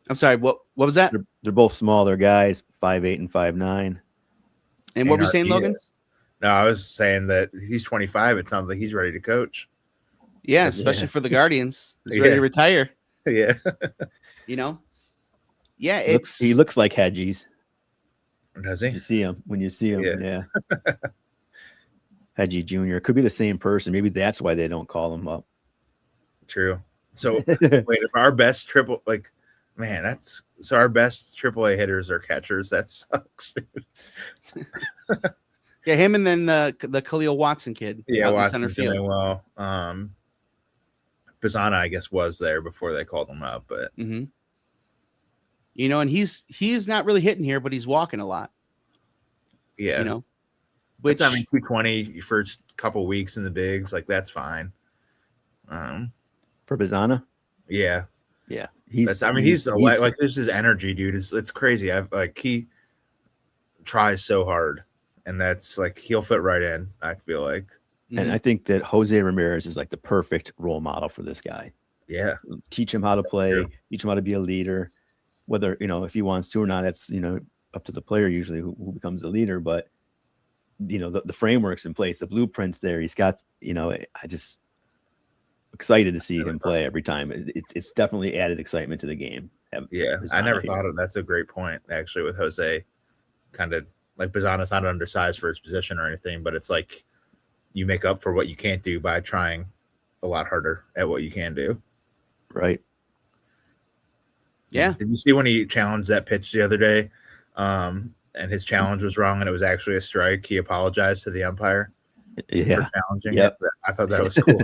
I'm sorry, what was that? They're both smaller guys, 5'8" and 5'9". And what were you saying, Logan? No, I was saying that he's 25. It sounds like he's ready to coach. Yeah, especially for the Guardians. He's ready to retire. Yeah. Yeah, he looks like Hedges. Does he? When you see him, yeah. Hedgie Jr. Could be the same person. Maybe that's why they don't call him up. True. So wait, if our best our best AAA hitters are catchers, that sucks. Yeah, him and then the Khalil Watson kid. Yeah, Watson's doing well. Pizzana, I guess, was there before they called him up, but and he's not really hitting here, but he's walking a lot. Yeah, which I mean, 220 first couple weeks in the bigs, like that's fine. For Pizzana, yeah, he's like there's his energy, dude. It's crazy. He tries so hard, and that's like he'll fit right in. I feel like. And I think that Jose Ramirez is like the perfect role model for this guy. Yeah. Teach him how to play, teach him how to be a leader, whether, if he wants to or not, that's, up to the player usually who becomes the leader. But, the framework's in place, the blueprint's there. He's got, I just excited to see him play every time. It's definitely added excitement to the game. Yeah. I never thought of that's a great point, actually, with Jose. Kind of like Pizzana's not undersized for his position or anything, but it's like, you make up for what you can't do by trying a lot harder at what you can do. Right. Yeah. Did you see when he challenged that pitch the other day? And his challenge was wrong and it was actually a strike. He apologized to the umpire for challenging it. I thought that was cool.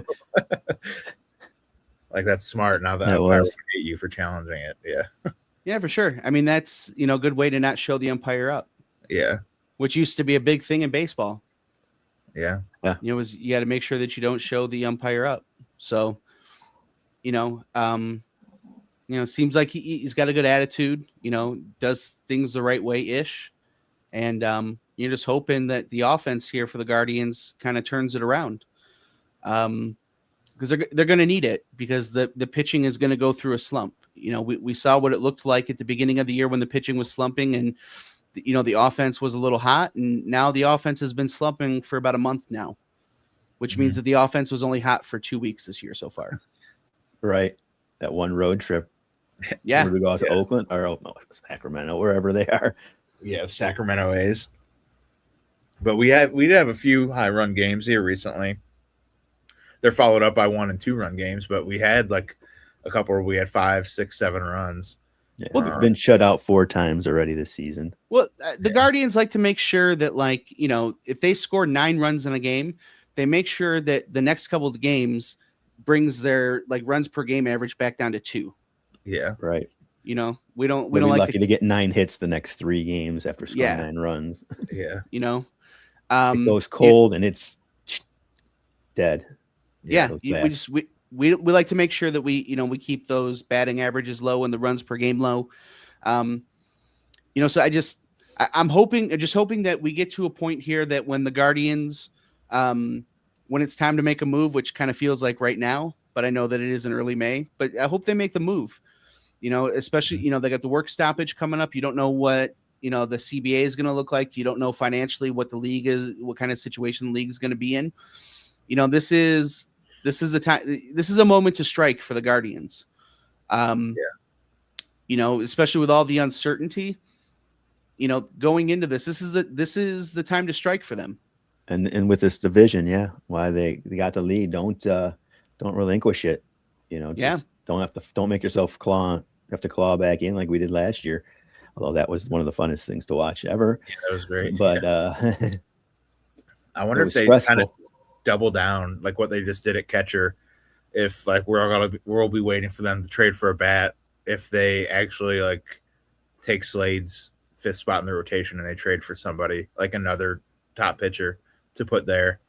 Like, that's smart. Now the umpire will hate you for challenging it. Yeah. Yeah, for sure. I mean, that's, a good way to not show the umpire up. Yeah. Which used to be a big thing in baseball. Yeah. You got to make sure that you don't show the umpire up. So, seems like he's got a good attitude, does things the right way ish. And you're just hoping that the offense here for the Guardians kind of turns it around. Because they're going to need it, because the pitching is going to go through a slump. We saw what it looked like at the beginning of the year when the pitching was slumping and the offense was a little hot, and now the offense has been slumping for about a month now, which means that the offense was only hot for 2 weeks this year so far. Right. That one road trip. Yeah. Where we go out to Oakland or Sacramento, wherever they are. Yeah. Sacramento A's. But we did have a few high run games here recently. They're followed up by 1 and 2 run games, but we had like a couple where we had 5, 6, 7 runs. Yeah, well, they've been shut out 4 times already this season. Well, the Guardians like to make sure that, if they score 9 runs in a game, they make sure that the next couple of games brings their runs per game average back down to 2. Yeah, right. We don't like lucky to get 9 hits the next 3 games after scoring 9 runs. Yeah, it goes cold and it's dead. Yeah, we like to make sure that we keep those batting averages low and the runs per game low. So I'm hoping that we get to a point here that when the Guardians, when it's time to make a move, which kind of feels like right now, but I know that it is in early May, but I hope they make the move, especially, they got the work stoppage coming up. You don't know what, the CBA is going to look like. You don't know financially what the league is, what kind of situation the league is going to be in. This is the time. This is a moment to strike for the Guardians. Especially with all the uncertainty, going into this is the time to strike for them. And with this division, why they got the lead. Don't relinquish it. Just don't make yourself have to claw back in like we did last year. Although that was one of the funnest things to watch ever. Yeah, that was great. But I wonder if they kind of double down like what they just did at catcher. If like we'll be waiting for them to trade for a bat. If they actually like take Slade's 5th spot in the rotation and they trade for somebody like another top pitcher to put there.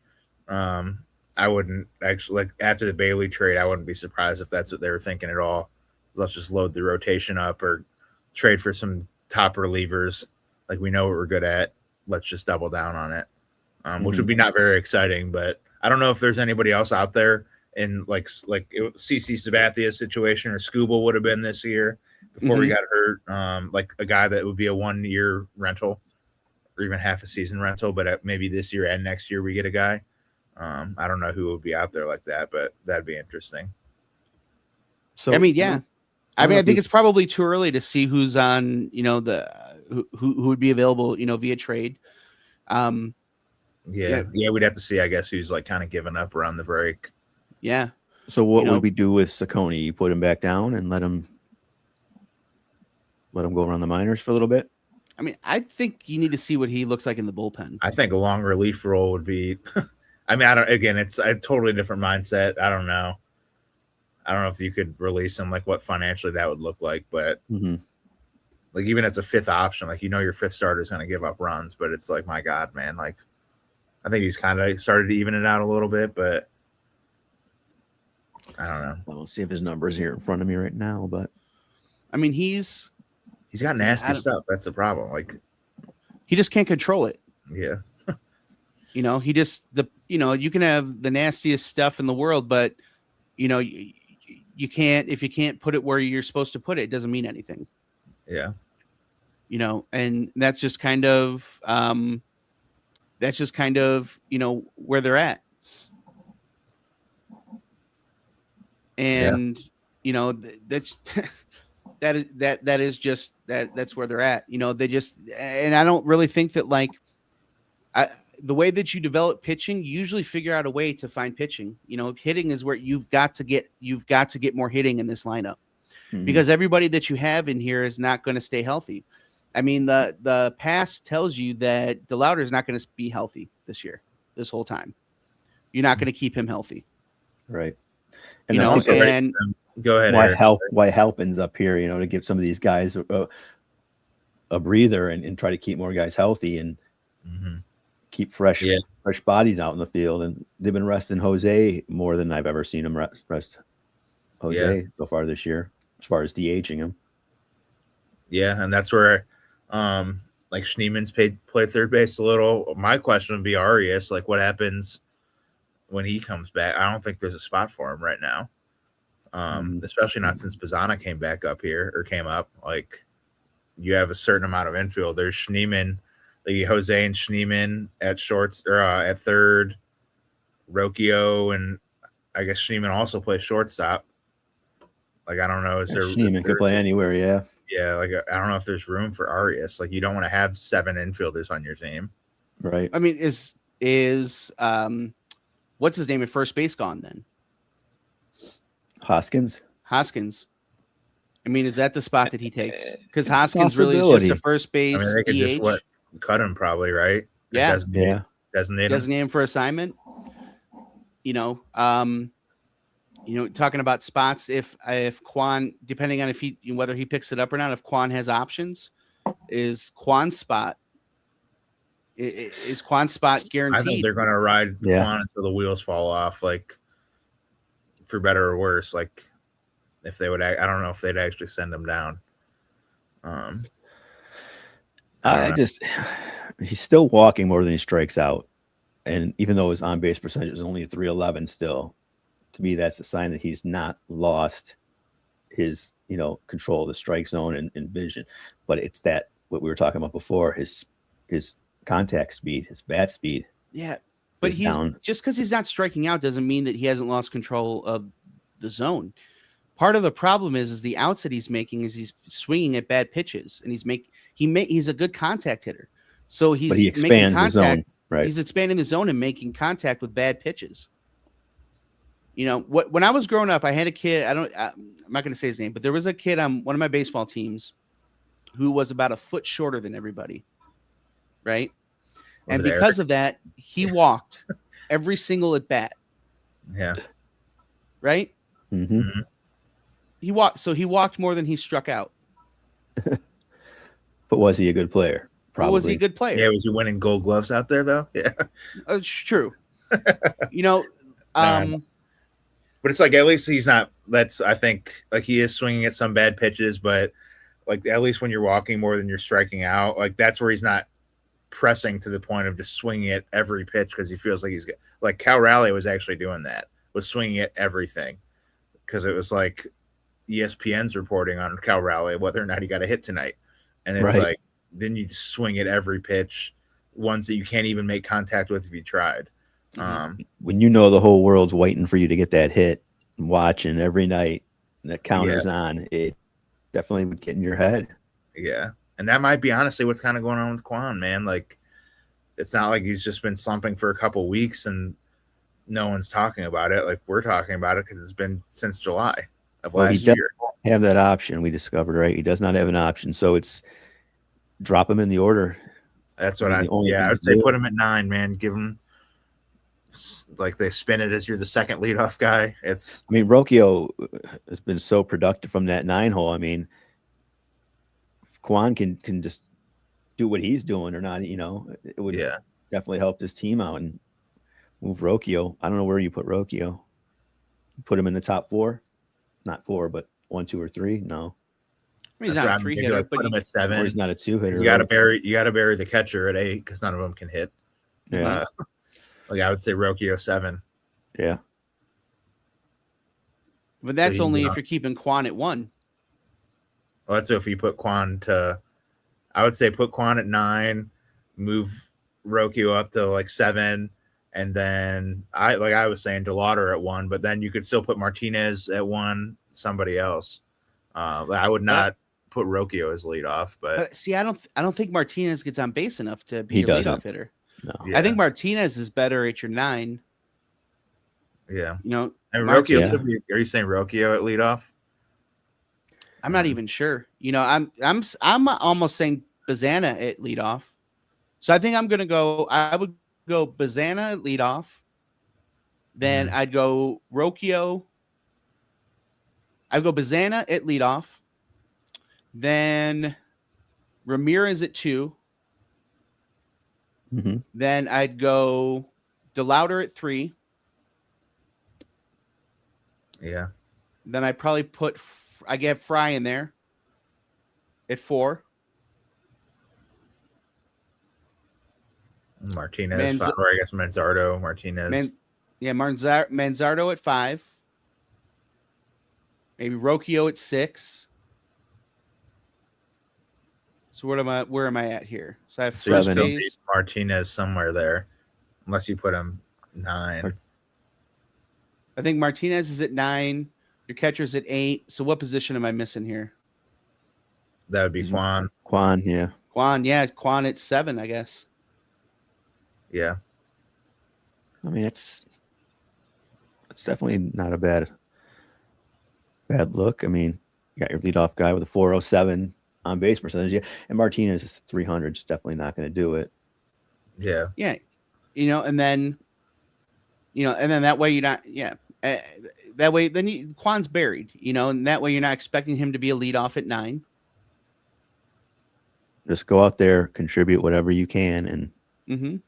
I wouldn't actually, like, after the Bailey trade, I wouldn't be surprised if that's what they were thinking at all. Let's just load the rotation up or trade for some top relievers. Like, we know what we're good at. Let's just double down on it, which would be not very exciting. But I don't know if there's anybody else out there in like CC Sabathia's situation, or Scuba would have been this year before we got hurt. Like a guy that would be a 1-year rental or even half a season rental, but maybe this year and next year we get a guy. I don't know who would be out there like that, but that'd be interesting. So I mean, yeah. I think it's probably too early to see who's on, who would be available, via trade. Yeah, we'd have to see, I guess, who's like kind of giving up around the break. Yeah. So what would we do with Saccone? You put him back down and let him go around the minors for a little bit? I mean, I think you need to see what he looks like in the bullpen. I think a long relief role would be I mean, it's a totally different mindset. I don't know if you could release him, like what financially that would look like, but like even as a 5th option, like, your 5th starter is going to give up runs, but it's like, my God, man, like I think he's kind of started to even it out a little bit, but I don't know. I don't see if his numbers here in front of me right now, but I mean, he's got nasty stuff. That's the problem. Like, he just can't control it. Yeah. He just you can have the nastiest stuff in the world, but you can't, if you can't put it where you're supposed to put it, it doesn't mean anything. Yeah. And that's just kind of where they're at. And that's that's where they're at. They just, and I don't really think that, like, the way that you develop pitching, you usually figure out a way to find pitching. Hitting is where you've got to get more hitting in this lineup, because everybody that you have in here is not going to stay healthy. I mean, the past tells you that DeLauder is not going to be healthy this whole time. You're not going to keep him healthy. Right. And go ahead. Why Halpin's up here, to give some of these guys a breather and try to keep more guys healthy and keep fresh bodies out in the field. And they've been resting Jose more than I've ever seen him rest Jose so far this year, as far as de-aging him. Yeah, and that's where like Schneeman's played third base a little. My question would be Arias, like, what happens when he comes back? I don't think there's a spot for him right now. Especially not since Bazzana came up. Like, you have a certain amount of infield. There's Schneeman, like Jose and Schneeman at shorts or at third, Rocchio, and I guess Schneeman also plays shortstop. Like, I don't know. Schneeman could play anywhere, yeah. Yeah, like I don't know if there's room for Arias. Like, you don't want to have 7 infielders on your team, right? I mean, is what's his name at first base gone then? Hoskins. I mean, is that the spot that he takes? Because Hoskins really is just a first base. I mean, they could just cut him probably, right? Yeah, designate him for assignment. Talking about spots, if Quan, depending on whether he picks it up or not, if Quan has options, is Quan's spot guaranteed? I think they're going to ride Quan until the wheels fall off, like, for better or worse. Like, if they would, I don't know if they'd actually send him down. He's still walking more than he strikes out, and even though his on base percentage is only 311, still, to me, that's a sign that he's not lost his control of the strike zone and vision. But it's that what we were talking about before, his contact speed, his bat speed. Yeah. But he's down. Just because he's not striking out doesn't mean that he hasn't lost control of the zone. Part of the problem is the outs that he's making is he's swinging at bad pitches, and he's a good contact hitter. So he expands the zone. Right. He's expanding the zone and making contact with bad pitches. You know, when I was growing up, I had a kid. I'm not going to say his name, but there was a kid on one of my baseball teams who was about a foot shorter than everybody. Right. And because of that, he walked every single at bat. Yeah. Right. Mm-hmm. He walked more than he struck out. But was he a good player? Probably. Was he a good player? Yeah. Was he winning Gold Gloves out there though? Yeah. It's true. You know, but it's like, at least he's not, I think like he is swinging at some bad pitches, but like at least when you're walking more than you're striking out, like that's where he's not pressing to the point of just swinging at every pitch because he feels like he's like Cal Raleigh was actually doing that, was swinging at everything because it was like ESPN's reporting on Cal Raleigh whether or not he got a hit tonight. And it's like, then you swing at every pitch, ones that you can't even make contact with if you tried. When you know the whole world's waiting for you to get that hit and watching every night and the counter's on, it definitely would get in your head. Yeah. And that might be honestly what's kind of going on with Quan, man. Like, it's not like he's just been slumping for a couple weeks and no one's talking about it. Like, we're talking about it because it's been since July of last year. He doesn't have that option, we discovered, right? He does not have an option. So it's drop him in the order. That's what I would say put him at 9, man. Give him, like, they spin it as you're the second leadoff guy. I mean, Rocchio has been so productive from that 9 hole. I mean, Quan can just do what he's doing or not, it would definitely help this team out and move Rocchio. I don't know where you put Rocchio. Put him in the top 4, not 4, but 1, 2, or 3. No, I mean, he's not a 3 hitter, but put him at 7. Or he's not a 2 hitter. You got to bury the catcher at 8 because none of them can hit. Yeah, like I would say Rocchio 7. Yeah, but that's only if you're keeping Quan at 1. Well, that's if you put Quan to. I would say put Quan at 9, move Rocchio up to like 7, and then I was saying DeLauder at 1, but then you could still put Martinez at 1, somebody else. I would not put Rocchio as leadoff, but see, I don't think Martinez gets on base enough to be a leadoff hitter. No, I think Martinez is better at your 9. Yeah, and Rocchio. Are you saying Rocchio at leadoff? I'm not even sure. I'm almost saying Bazana at leadoff. So I think I would go Bazana at leadoff. Then I'd go Rocchio. I'd go Bazana at leadoff. Then Ramirez at 2. Mm-hmm. Then I'd go DeLauder at 3. Yeah. Then I'd probably I get Fry in there at 4. Martinez, or I guess Manzardo, Martinez. Manzardo at 5. Maybe Rocchio at 6. So where am I at here? So I have 7. Martinez somewhere there, unless you put him 9. I think Martinez is at 9. Your catcher's at 8. So what position am I missing here? That would be Quan. Quan, yeah. Quan at 7, I guess. Yeah. I mean, it's definitely not a bad look. I mean, you got your leadoff guy with a 407 on base percentage. Yeah. And Martinez is 300. It's definitely not going to do it. Yeah. Yeah. And then that way you're not, that way then Quan's buried, and that way you're not expecting him to be a leadoff at 9. Just go out there, contribute whatever you can. And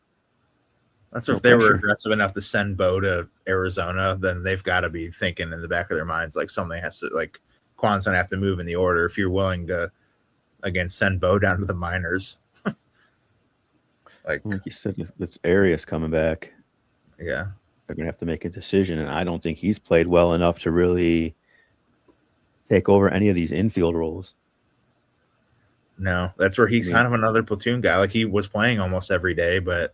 that's if they were aggressive enough to send Bo to Arizona, then they've got to be thinking in the back of their minds, like something has to, like Quan's going to have to move in the order if you're willing to, again, send Bo down to the minors. like you said, this Arias coming back. Yeah. They're going to have to make a decision. And I don't think he's played well enough to really take over any of these infield roles. No, that's where he's kind of another platoon guy. Like he was playing almost every day, but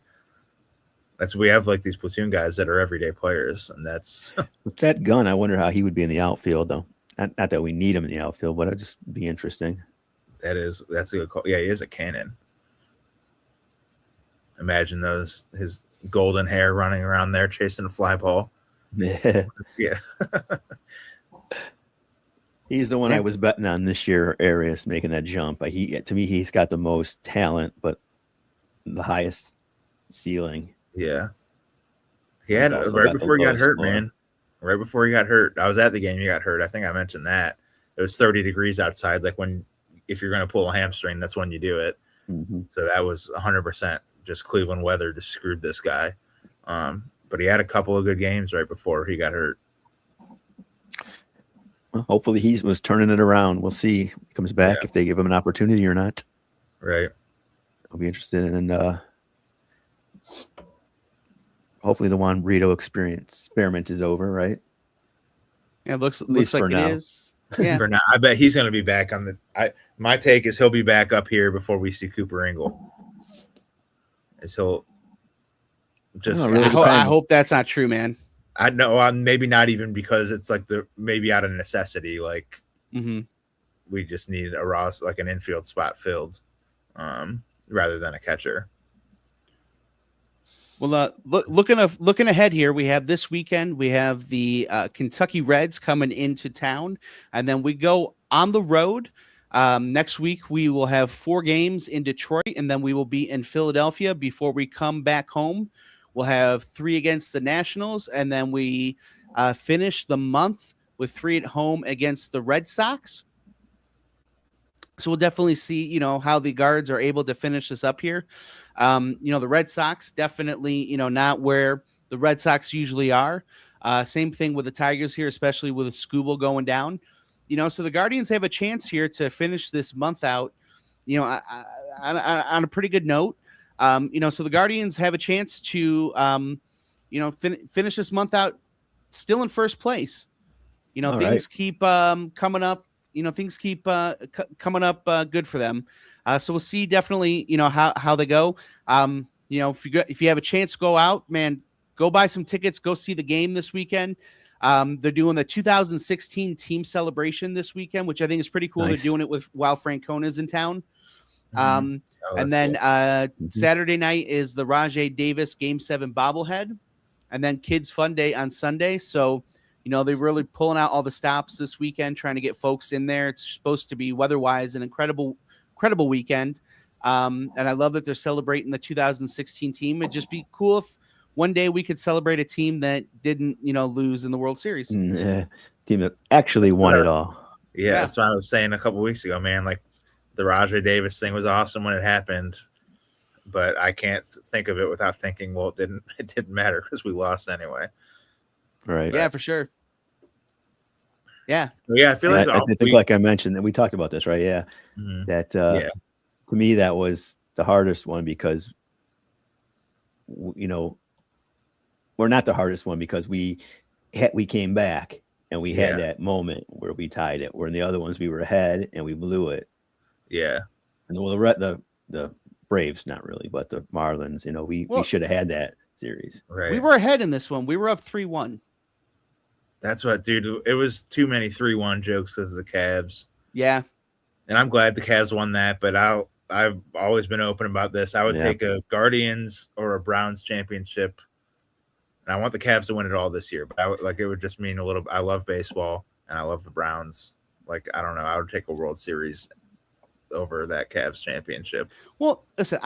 we have like these platoon guys that are everyday players, and that's with that gun. I wonder how he would be in the outfield, though. Not that we need him in the outfield, but it'd just be interesting. That's a good call. Yeah, he is a cannon. Imagine his golden hair running around there chasing a fly ball. Yeah. He's the one I was betting on this year, Arias, making that jump. To me, he's got the most talent, but the highest ceiling. Yeah. He had right before he got hurt, man. Right before he got hurt. I was at the game he got hurt. I think I mentioned that. It was 30 degrees outside. Like if you're going to pull a hamstring, that's when you do it. Mm-hmm. So that was 100% just Cleveland weather just screwed this guy. But he had a couple of good games right before he got hurt. Well, hopefully he was turning it around. We'll see if he comes back, if they give him an opportunity or not. Right. I'll be interested in hopefully the Juan Brito experiment is over, right? Yeah, it looks like it is. Yeah. For now, I bet he's going to be back on my take is he'll be back up here before we see Cooper Ingle. He'll just. I hope that's not true, man. I know, maybe not even because it's like maybe out of necessity. Like we just need an infield spot filled, rather than a catcher. Well, looking ahead here, we have this weekend. We have the Kentucky Reds coming into town, and then we go on the road. Next week, we will have 4 games in Detroit, and then we will be in Philadelphia before we come back home. We'll have 3 against the Nationals, and then we finish the month with 3 at home against the Red Sox. So we'll definitely see, how the Guards are able to finish this up here. The Red Sox definitely, not where the Red Sox usually are. Same thing with the Tigers here, especially with Skubal going down. So the Guardians have a chance here to finish this month out, on a pretty good note. So the Guardians have a chance to, finish this month out still in first place. Things keep coming up. Things keep coming up good for them. So we'll see definitely, how they go. If you have a chance to go out, man, go buy some tickets, go see the game this weekend. They're doing the 2016 team celebration this weekend, which I think is pretty cool. Nice. They're doing it while Francona's in town. And then Saturday night is the Rajai Davis Game 7 bobblehead, and then Kids Fun Day on Sunday. So, they're really pulling out all the stops this weekend, trying to get folks in there. It's supposed to be weather-wise an incredible weekend. And I love that they're celebrating the 2016 team. It'd just be cool if one day we could celebrate a team that didn't, lose in the World Series. Team that actually won it all. Yeah, that's what I was saying a couple weeks ago, man. Like the Rajai Davis thing was awesome when it happened, but I can't think of it without thinking, well, it didn't matter because we lost anyway. Right. Yeah, for sure. Yeah. Yeah, I feel like I think, like I mentioned, that we talked about this, right? Yeah. That to me, that was the hardest one because, we're not the hardest one because we came back and we had that moment where we tied it. Where in the other ones we were ahead and we blew it. Yeah. And the Braves, not really, but the Marlins, we should have had that series. Right. We were ahead in this one. We were up 3-1. That's what, dude. It was too many 3-1 jokes because of the Cavs. Yeah. And I'm glad the Cavs won that, but I've always been open about this. I would take a Guardians or a Browns championship. And I want the Cavs to win it all this year, but it would just mean a little. I love baseball and I love the Browns. Like, I don't know. I would take a World Series over that Cavs championship. Well, listen,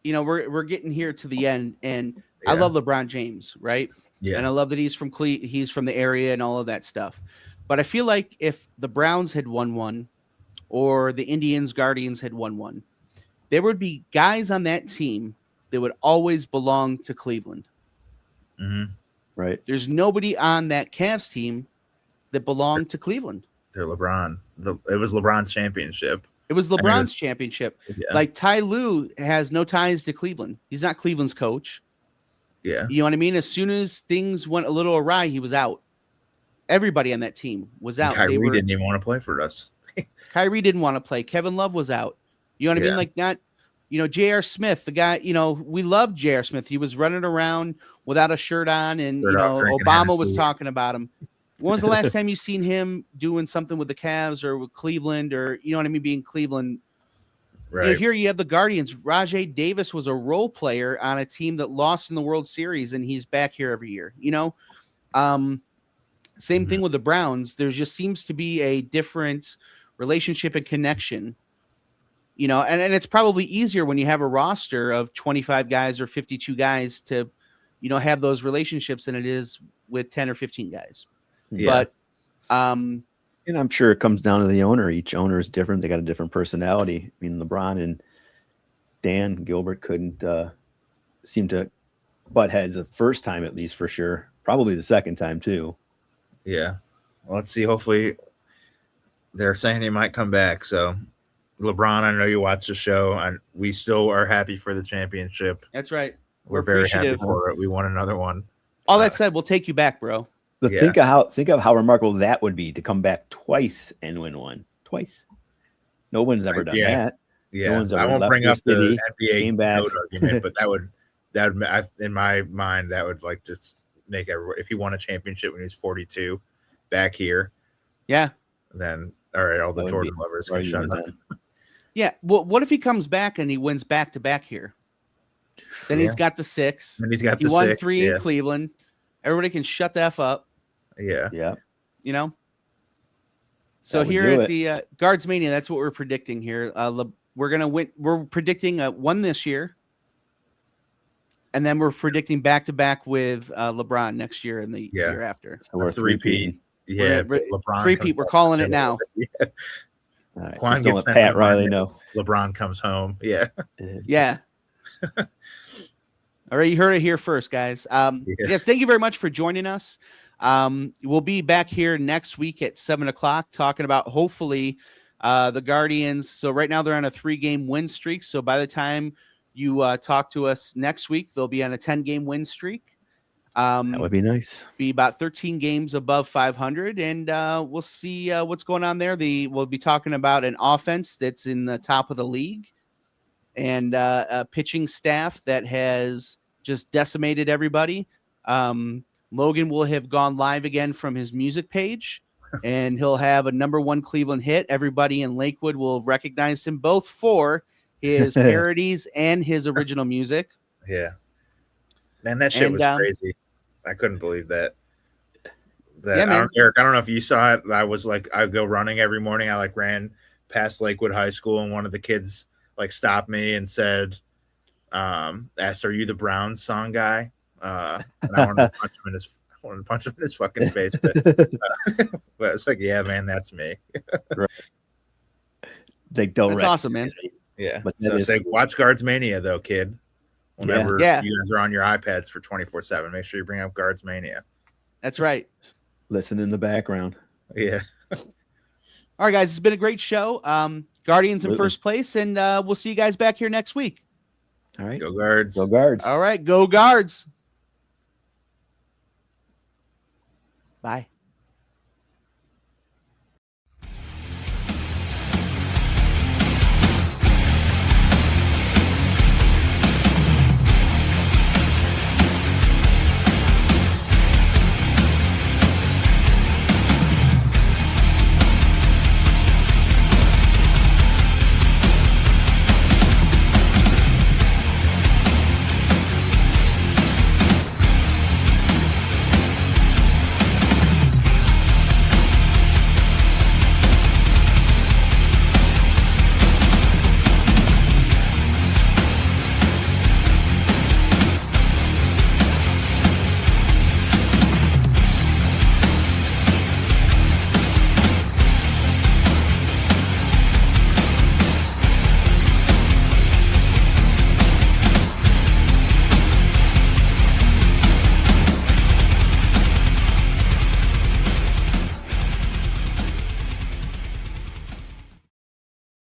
we're getting here to the end, and I love LeBron James, right? Yeah. And I love that he's from the area and all of that stuff. But I feel like if the Browns had won one or the Indians Guardians had won one, there would be guys on that team that would always belong to Cleveland. Mm-hmm. Right. There's nobody on that Cavs team that belonged to Cleveland. They're LeBron. It was LeBron's championship. It was LeBron's championship. Yeah. Like Ty Lue has no ties to Cleveland. He's not Cleveland's coach. Yeah. You know what I mean? As soon as things went a little awry, he was out. Everybody on that team was out. Kyrie didn't even want to play for us. Kyrie didn't want to play. Kevin Love was out. You know what I mean? Like not, J.R. Smith, the guy, we loved J.R. Smith. He was running around without a shirt on and, Obama was talking about him. When was the last time you seen him doing something with the Cavs or with Cleveland or, you know what I mean, being Cleveland Right. Here you have the Guardians. Rajay Davis was a role player on a team that lost in the World Series, and he's back here every year. Same thing with the Browns. There just seems to be a different relationship and connection. And it's probably easier when you have a roster of 25 guys or 52 guys to, have those relationships than it is with 10 or 15 guys. Yeah. But, and I'm sure it comes down to the owner. Each owner is different. They got a different personality. I mean, LeBron and Dan Gilbert couldn't seem to butt heads the first time, at least for sure. Probably the second time too. Yeah. Well, let's see. Hopefully they're saying he might come back. So LeBron, I know you watch the show, and we still are happy for the championship. That's right. We're very happy for it. We won another one. All that said, we'll take you back, bro. But think of how remarkable that would be to come back twice and win one. Twice. No one's ever done that. Yeah. No I won't bring up the NBA code argument, but that would in my mind, that would like just make if he won a championship when he was 42 back here. Yeah. Then all right, all the Jordan lovers can shut up. Yeah. Well, what if he comes back and he wins back to back here? Then he's got the 6. And he won 3 in Cleveland. Everybody can shut the F up. Yeah. Yeah. So here at the Guardsmania, that's what we're predicting here. We're gonna win. We're predicting 1 this year, and then we're predicting back to back with LeBron next year and the year after. So we're 3-peat. Yeah, LeBron 3-peat. We're calling it now. Yeah. Right. Quan gets Pat Riley know. LeBron comes home. Yeah. Yeah. All right, you heard it here first, guys. Yes, thank you very much for joining us. We'll be back here next week at 7:00 talking about hopefully the Guardians. So right now they're on a 3-game win streak. So by the time you talk to us next week, they'll be on a 10-game win streak. That would be nice. Be about 13 games above 500, and we'll see what's going on there. We'll be talking about an offense that's in the top of the league, and a pitching staff that has just decimated everybody. Logan will have gone live again from his music page, and he'll have a #1 Cleveland hit. Everybody in Lakewood will recognize him both for his parodies and his original music. Yeah. Man, that shit was crazy. I couldn't believe that. Eric, I don't know if you saw it. I go running every morning. I ran past Lakewood High School, and one of the kids stopped me and said, asked, "Are you the Browns song guy?" And I wanted to punch him in his fucking face. But it's yeah, man, that's me. Right. That's awesome, man. Yeah. But so it's watch Guardsmania though, kid. Whenever you guys are on your iPads for 24/7, make sure you bring up Guardsmania. That's right. Listen in the background. Yeah. All right, guys. It's been a great show. Guardians in first place, and we'll see you guys back here next week. All right. Go Guards. Go Guards. All right. Go Guards. Bye.